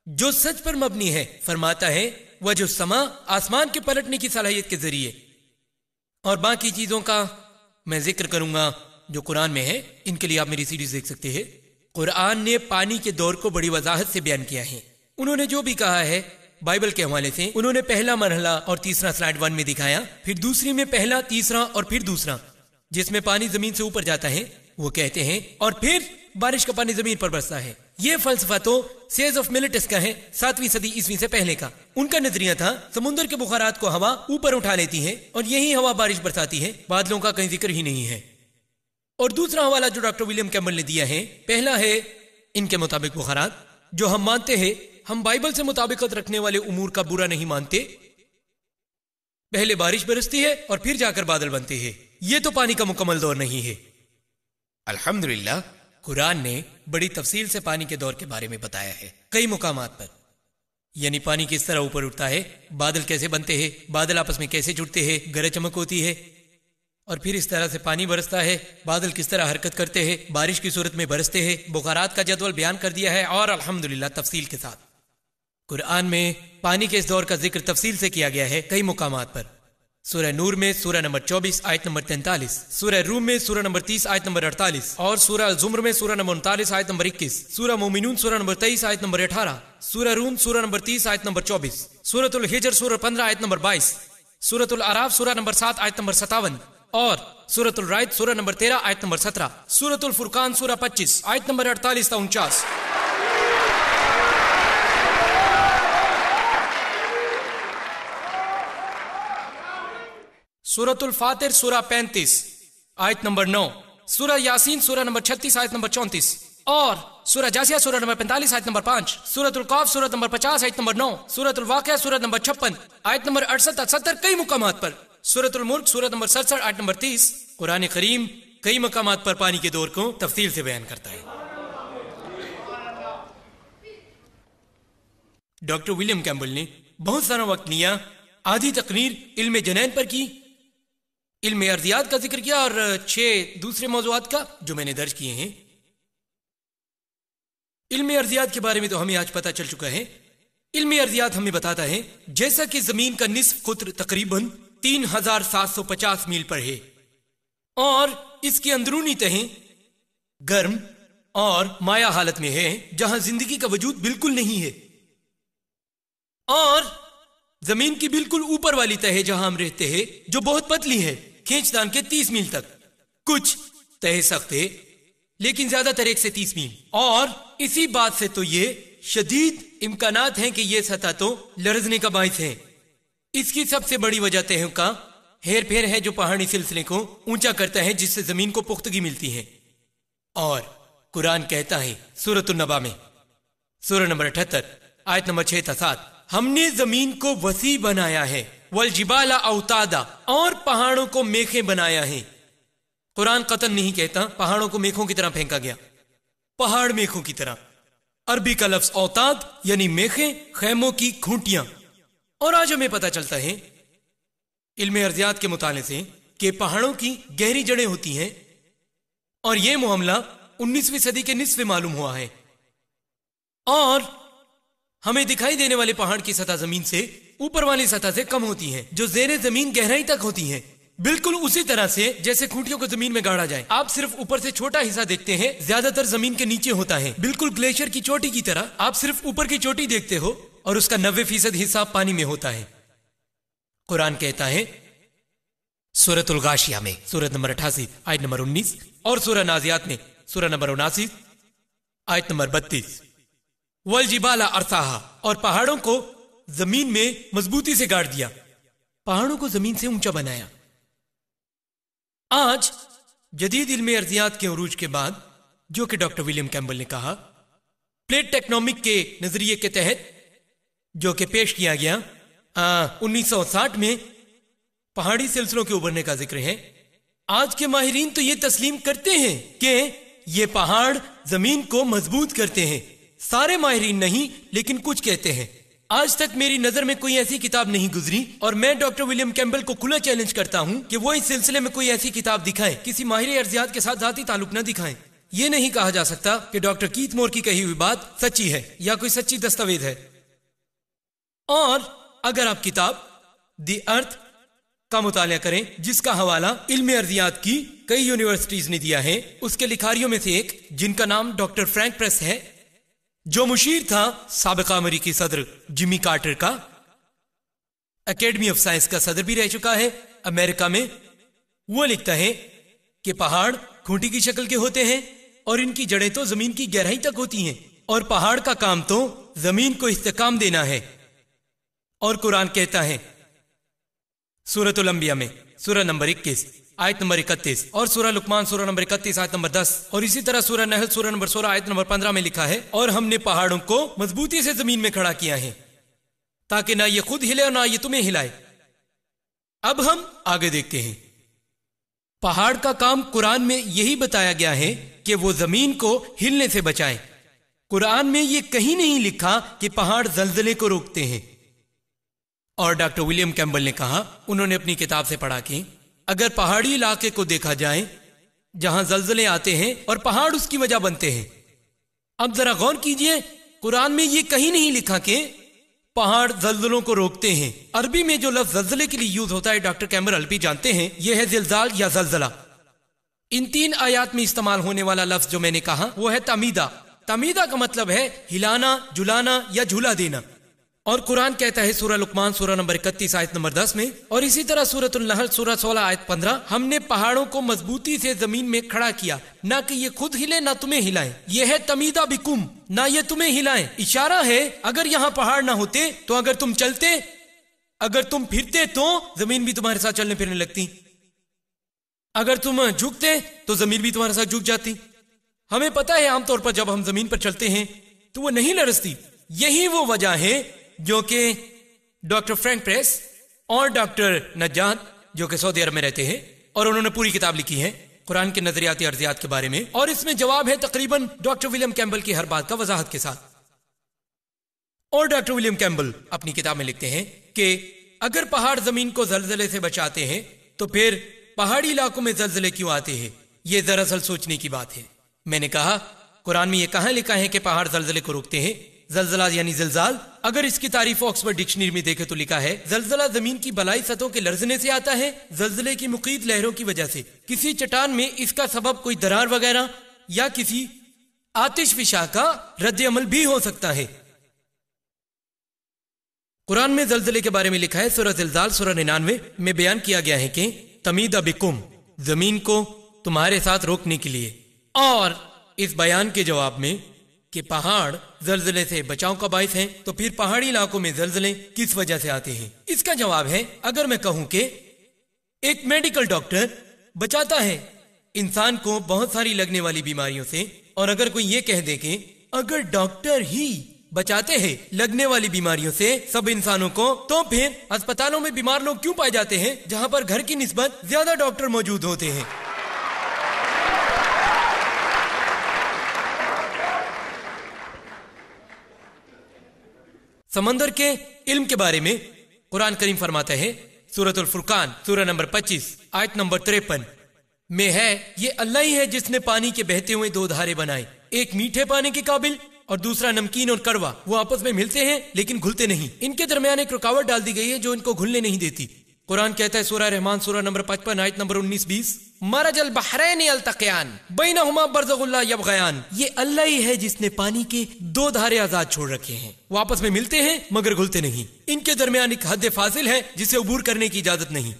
جو سچ پر مبنی ہے فرماتا ہے وجہ السماء، آسمان کے پلٹنے کی صلاحیت کے ذریعے۔ اور باقی چیزوں کا میں ذکر کروں گا جو قرآن میں ہے، ان کے لیے آپ میری سیریز دیکھ سکتے ہیں۔ قرآن نے پانی کے دور کو بڑی وضاحت سے بیان کیا ہے۔ انہوں نے جو بھی کہا ہے بائبل کے حوالے سے، انہوں نے پہلا مرحلہ اور تیسرا سلائیڈ 1 میں دکھایا، پھر دوسری میں پہلا، تیسرا اور پھر دوسرا، جس میں پانی زمین سے اوپر جاتا ہے، وہ کہتے ہیں، اور پھر بارش کا پانی زمین پر برستا ہے۔ یہ فلسفہ تو سیز آف ملیٹس کا ہے، 7ویں صدی عیسوی سے پہلے کا۔ ان کا نظریہ تھا سمندر کے بخارات کو ہوا اوپر اٹھا لیتی ہے اور یہی ہوا بارش برساتی ہے، بادلوں کا کہیں ذکر ہی نہیں ہے۔ اور دوسرا حوالہ جو ڈاکٹر ولیم کیمبل نے دیا ہے، پہلا ہے ان کے مطابق بخارات، جو ہم مانتے ہیں، ہم بائبل سے مطابقت رکھنے والے امور کا برا نہیں مانتے۔ پہلے بارش برستی ہے اور پھر جا کر بادل بنتے ہیں، یہ تو پانی کا مکمل دور نہیں ہے۔ الحمدللہ قرآن نے بڑی تفصیل سے پانی کے دور کے بارے میں بتایا ہے کئی مقامات پر، یعنی پانی کس طرح اوپر اٹھتا ہے، بادل کیسے بنتے ہیں، بادل آپس میں کیسے جڑتے ہیں، گرج چمک ہوتی ہے، اور پھر اس طرح سے پانی برستا ہے، بادل کس طرح حرکت کرتے ہیں، بارش کی صورت میں برستے ہیں، بخارات کا جدول بیان کر دیا ہے، اور الحمدللہ تفصیل کے ساتھ۔ قرآن میں پانی کے اس دور کا ذکر تفصیل سے کیا گیا ہے کئی مقامات پر۔ سورہ نور میں سورہ نمبر 24 آیت نمبر 43، سورہ روم میں سورہ نمبر 30 آیت نمبر 48، اور سورہ الزمر میں سورہ نمبر 39 آیت نمبر 21، سورہ مومنون سورہ نمبر 23 آیت نمبر 18، سورہ روم سورہ نمبر 30 آیت نمبر 24، سورۃ الحجر سورہ 15 آیت نمبر 22، سورۃ الاعراف سورہ نمبر 7 آیت نمبر 57، اور سورۃ الرعد سورہ نمبر 13 آیت نمبر 17، سورۃ الفرقان سورہ 25 آیت نمبر 48 تا 49۔ سورۃ الفاتر سورہ 35 آیت نمبر 9، سورہ یاسین سورہ نمبر 36 آیت نمبر 34، اور سورہ جاسیہ سورہ نمبر 45 آیت نمبر 5، سورۃ القاف سورہ نمبر 50 آیت نمبر 9، سورۃ الواقعہ سورہ نمبر 56 آیت نمبر 68 تا 70، کئی مقامات پر، سورۃ الملک سورہ نمبر 67 آیت نمبر 30۔ قرآن کریم کئی مقامات پر پانی کے دور کو تفصیل سے بیان کرتا ہے۔ ڈاکٹر ولیم کیمبل نے بہت سارا وقت لیا، آدھی تقریر علم جنین پر کی، علم ارضیات کا ذکر کیا، اور 6 دوسرے موضوعات کا جو میں نے درج کیے ہیں۔ علم ارضیات کے بارے میں تو ہمیں آج پتہ چل چکا ہے۔ علم ارضیات ہمیں بتاتا ہے جیسا کہ زمین کا نصف قطر تقریباً 3750 میل پر ہے، اور اس کی اندرونی تہیں گرم اور مائع حالت میں ہے، جہاں زندگی کا وجود بالکل نہیں ہے، اور زمین کی بالکل اوپر والی تہ جہاں ہم رہتے ہیں جو بہت پتلی ہے، کھینچ تان کے 30 میل تک، کچھ تہ سخت ہے لیکن زیادہ تر 1 سے 30 میل، اور اسی بات سے تو یہ شدید امکانات ہیں کہ یہ سطح تو لرزنے کا باعث ہے۔ اس کی سب سے بڑی وجہ تہوں کا ہیر پھیر ہے جو پہاڑی سلسلے کو اونچا کرتا ہے، جس سے زمین کو پختگی ملتی ہے۔ اور قرآن کہتا ہے سورۃ النبا میں سورہ نمبر 78 آیت نمبر 6 تا 7، ہم نے زمین کو وسیع بنایا ہے، والجبال اوتادا، اور پہاڑوں کو میخیں بنایا ہے۔ قرآن قطعاً نہیں کہتا پہاڑوں کو میخوں کی طرح پھینکا گیا، پہاڑ میخوں کی طرح۔ عربی کا لفظ اوتاد یعنی میخیں، خیموں کی کھونٹیاں۔ اور آج ہمیں پتہ چلتا ہے علم ارضیات کے مطالعے سے کہ پہاڑوں کی گہری جڑیں ہوتی ہیں، اور یہ معاملہ 19ویں صدی کے نصف میں معلوم ہوا ہے، اور ہمیں دکھائی دینے والے پہاڑ کی سطح زمین سے اوپر والی سطح سے کم ہوتی ہیں، جو زیر زمین گہرائی تک ہوتی ہیں، بالکل اسی طرح سے جیسے کھونٹیوں کو زمین میں گاڑا جائے۔ آپ صرف اوپر سے چھوٹا حصہ دیکھتے ہیں، زیادہ تر زمین کے نیچے ہوتا ہے، بالکل گلیشیئر کی چوٹی کی طرح۔ آپ صرف اوپر کی چوٹی دیکھتے ہو اور اس کا 90% حصہ پانی میں ہوتا ہے۔ قرآن کہتا ہے سورۃ الغاشیہ میں سورۃ نمبر 88 آیت نمبر 19، اور سورہ نازعات میں سورہ نمبر 79 آیت نمبر 32، والجبال ارساہا، اور پہاڑوں کو زمین میں مضبوطی سے گاڑ دیا، پہاڑوں کو زمین سے اونچا بنایا۔ آج جدید علم ارضیات کے عروج کے بعد، جو کہ ڈاکٹر ولیم کیمبل نے کہا، پلیٹ ٹیکٹونک کے نظریے کے تحت جو کہ پیش کیا گیا 1960 میں، پہاڑی سلسلوں کے ابھرنے کا ذکر ہے۔ آج کے ماہرین تو یہ تسلیم کرتے ہیں کہ یہ پہاڑ زمین کو مضبوط کرتے ہیں، سارے ماہرین نہیں لیکن کچھ کہتے ہیں۔ آج تک میری نظر میں کوئی ایسی کتاب نہیں گزری، اور میں ڈاکٹر ولیم کیمبل کو کھلا چیلنج کرتا ہوں کہ وہ اس سلسلے میں کوئی ایسی کتاب دکھائیں، کسی ماہر ارضیات کے ساتھ ذاتی تعلق نہ دکھائیں۔ یہ نہیں کہا جا سکتا کہ ڈاکٹر کیت مور کی کہی ہوئی بات سچی ہے یا کوئی سچی دستاویز ہے۔ اور اگر آپ کتاب دی ارتھ کا مطالعہ کریں، جس کا حوالہ علم ارضیات کی کئی یونیورسٹیز نے دیا ہے، اس کے لکھاریوں میں سے ایک جن کا نام ڈاکٹر فرینک پریس ہے، جو مشیر تھا سابقہ امریکی صدر جمی کارٹر کا، اکیڈمی آف سائنس کا صدر بھی رہ چکا ہے امریکہ میں، وہ لکھتا ہے کہ پہاڑ کھونٹی کی شکل کے ہوتے ہیں، اور ان کی جڑیں تو زمین کی گہرائی تک ہوتی ہیں، اور پہاڑ کا کام تو زمین کو استحکام دینا ہے۔ اور قرآن کہتا ہے سورۃ الانبیاء میں سورہ نمبر 21 آیت نمبر 31 اور سورہ لقمان سورہ نمبر 31 آیت نمبر 10 اور اسی طرح سورہ نحل سورہ نمبر 16 آیت نمبر 15 میں لکھا ہے اور ہم نے پہاڑوں کو مضبوطی سے زمین میں کھڑا کیا ہے تاکہ نہ یہ خود ہلے اور نہ یہ تمہیں ہلائے۔ اب ہم آگے دیکھتے ہیں۔ پہاڑ کا کام قرآن میں یہی بتایا گیا ہے کہ وہ زمین کو ہلنے سے بچائیں۔ قرآن میں یہ کہیں نہیں لکھا کہ پہاڑ زلزلے کو روکتے ہیں۔ اور ڈاکٹر ولیم کیمبل نے کہا، انہوں نے اپنی کتاب سے پڑھا کہ اگر پہاڑی علاقے کو دیکھا جائے جہاں زلزلے آتے ہیں اور پہاڑ اس کی وجہ بنتے ہیں، اب ذرا غور کیجئے، قرآن میں یہ کہیں نہیں لکھا کہ پہاڑ زلزلوں کو روکتے ہیں۔ عربی میں جو لفظ زلزلے کے لیے یوز ہوتا ہے ڈاکٹر کیمبل الپی جانتے ہیں، یہ ہے زلزال یا زلزلہ۔ ان 3 آیات میں استعمال ہونے والا لفظ جو میں نے کہا وہ ہے تمیدہ۔ تمیدہ کا مطلب ہے ہلانا، جلانا یا جھولا دینا۔ اور قرآن کہتا ہے سورہ لقمان سورہ نمبر 31 آیت نمبر 10 میں، اور اسی طرح سورۃ النحل سورہ 16 آیت 15، ہم نے پہاڑوں کو مضبوطی سے زمین میں کھڑا کیا، نہ کہ یہ خود ہلے نہ تمہیں ہلائیں، یہ ہے تمیدہ بکم، نہ یہ تمہیں ہلائیں۔ اشارہ ہے اگر یہاں پہاڑ نہ ہوتے تو اگر تم چلتے، اگر تم پھرتے تو زمین بھی تمہارے ساتھ چلنے پھرنے لگتی، اگر تم جھکتے تو زمین بھی تمہارے ساتھ جھک جاتی۔ ہمیں پتہ ہے عام طور پر جب ہم زمین پر چلتے ہیں تو وہ نہیں لرزتی۔ یہی وہ وجہ ہے جو کہ ڈاکٹر فرینک پریس اور ڈاکٹر نجات جو کہ سعودی عرب میں رہتے ہیں اور انہوں نے پوری کتاب لکھی ہے قرآن کے نظریاتی ارضیات کے بارے میں، اور اس میں جواب ہے تقریباً ڈاکٹر ولیم کیمبل کی ہر بات کا وضاحت کے ساتھ۔ اور ڈاکٹر ولیم کیمبل اپنی کتاب میں لکھتے ہیں کہ اگر پہاڑ زمین کو زلزلے سے بچاتے ہیں تو پھر پہاڑی علاقوں میں زلزلے کیوں آتے ہیں؟ یہ دراصل سوچنے کی بات ہے۔ میں نے کہا قرآن میں یہ کہاں لکھا ہے کہ پہاڑ زلزلے کو روکتے ہیں؟ زلزلہ یعنی زلزال، اگر اس کی تعریف آکسفورڈ ڈکشنری میں دیکھے تو لکھا ہے زلزلہ زمین کی بلائی سطحوں کے لرزنے سے آتا ہے، زلزلے کی مقید لہروں کی وجہ سے۔ کسی چٹان میں اس کا سبب کوئی درار وغیرہ یا کسی آتش فشاں کا رد عمل بھی ہو سکتا ہے۔ قرآن میں زلزلے کے بارے میں لکھا ہے سورہ زلزال سورہ 99 میں بیان کیا گیا ہے کہ تمیدہ بکم، زمین کو تمہارے ساتھ روکنے کے لیے۔ اور اس بیان کے جواب میں کہ پہاڑ زلزلے سے بچاؤ کا باعث ہیں، تو پھر پہاڑی علاقوں میں زلزلے کس وجہ سے آتے ہیں؟ اس کا جواب ہے اگر میں کہوں کہ ایک میڈیکل ڈاکٹر بچاتا ہے انسان کو بہت ساری لگنے والی بیماریوں سے، اور اگر کوئی یہ کہہ دے کہ اگر ڈاکٹر ہی بچاتے ہیں لگنے والی بیماریوں سے سب انسانوں کو، تو پھر اسپتالوں میں بیمار لوگ کیوں پائے جاتے ہیں جہاں پر گھر کی نسبت زیادہ ڈاکٹر موجود ہوتے ہیں؟ سمندر کے علم کے بارے میں قرآن کریم فرماتا ہے سورۃ الفرقان سورہ نمبر 25 آیت نمبر 53 میں ہے، یہ اللہ ہی ہے جس نے پانی کے بہتے ہوئے 2 دھارے بنائے، ایک میٹھے پانی کے قابل اور دوسرا نمکین اور کڑوا، وہ آپس میں ملتے ہیں لیکن گھلتے نہیں، ان کے درمیان ایک رکاوٹ ڈال دی گئی ہے جو ان کو گھلنے نہیں دیتی۔ قرآن کہتا ہے سورہ رحمان سورہ نمبر 55 آیت نمبر 19-20، مرج البحرین یلتقیان بینہما برزخ لا یبغیان، یہ اللہ ہی ہے جس نے پانی کے 2 دھارے آزاد چھوڑ رکھے ہیں، وہ آپس میں ملتے ہیں مگر گھلتے نہیں، ان کے درمیان ایک حد فاصل ہے جسے عبور کرنے کی اجازت نہیں۔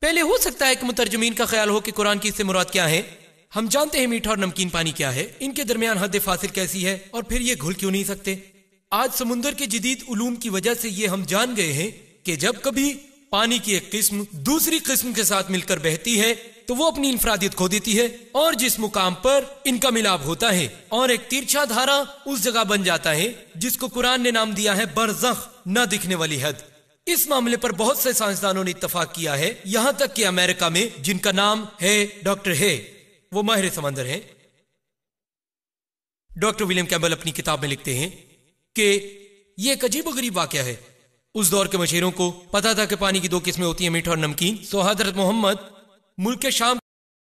پہلے ہو سکتا ہے کہ مترجمین کا خیال ہو کہ قرآن کی اس سے مراد کیا ہے؟ ہم جانتے ہیں میٹھا اور نمکین پانی کیا ہے، ان کے درمیان حد فاصل کیسی ہے اور پھر یہ گھل کیوں نہیں سکتے؟ آج سمندر کے جدید علوم کی وجہ سے یہ ہم جان گئے ہیں کہ جب کبھی پانی کی ایک قسم دوسری قسم کے ساتھ مل کر بہتی ہے تو وہ اپنی انفرادیت کھو دیتی ہے، اور جس مقام پر ان کا ملاپ ہوتا ہے اور ایک ترچھا دھارا اس جگہ بن جاتا ہے جس کو قرآن نے نام دیا ہے برزخ، نہ دکھنے والی حد۔ اس معاملے پر بہت سے سائنسدانوں نے اتفاق کیا ہے، یہاں تک کہ امریکہ میں جن کا نام ہے ڈاکٹر ہے، وہ ماہر سمندر ہیں۔ ڈاکٹر ولیم کیمبل اپنی کتاب میں لکھتے ہیں کہ یہ ایک عجیب و غریب واقعہ ہے۔ اس دور کے مشیروں کو پتا تھا کہ پانی کی 2 قسمیں ہوتی ہیں، میٹھا اور نمکین، سو حضرت محمد ملک شام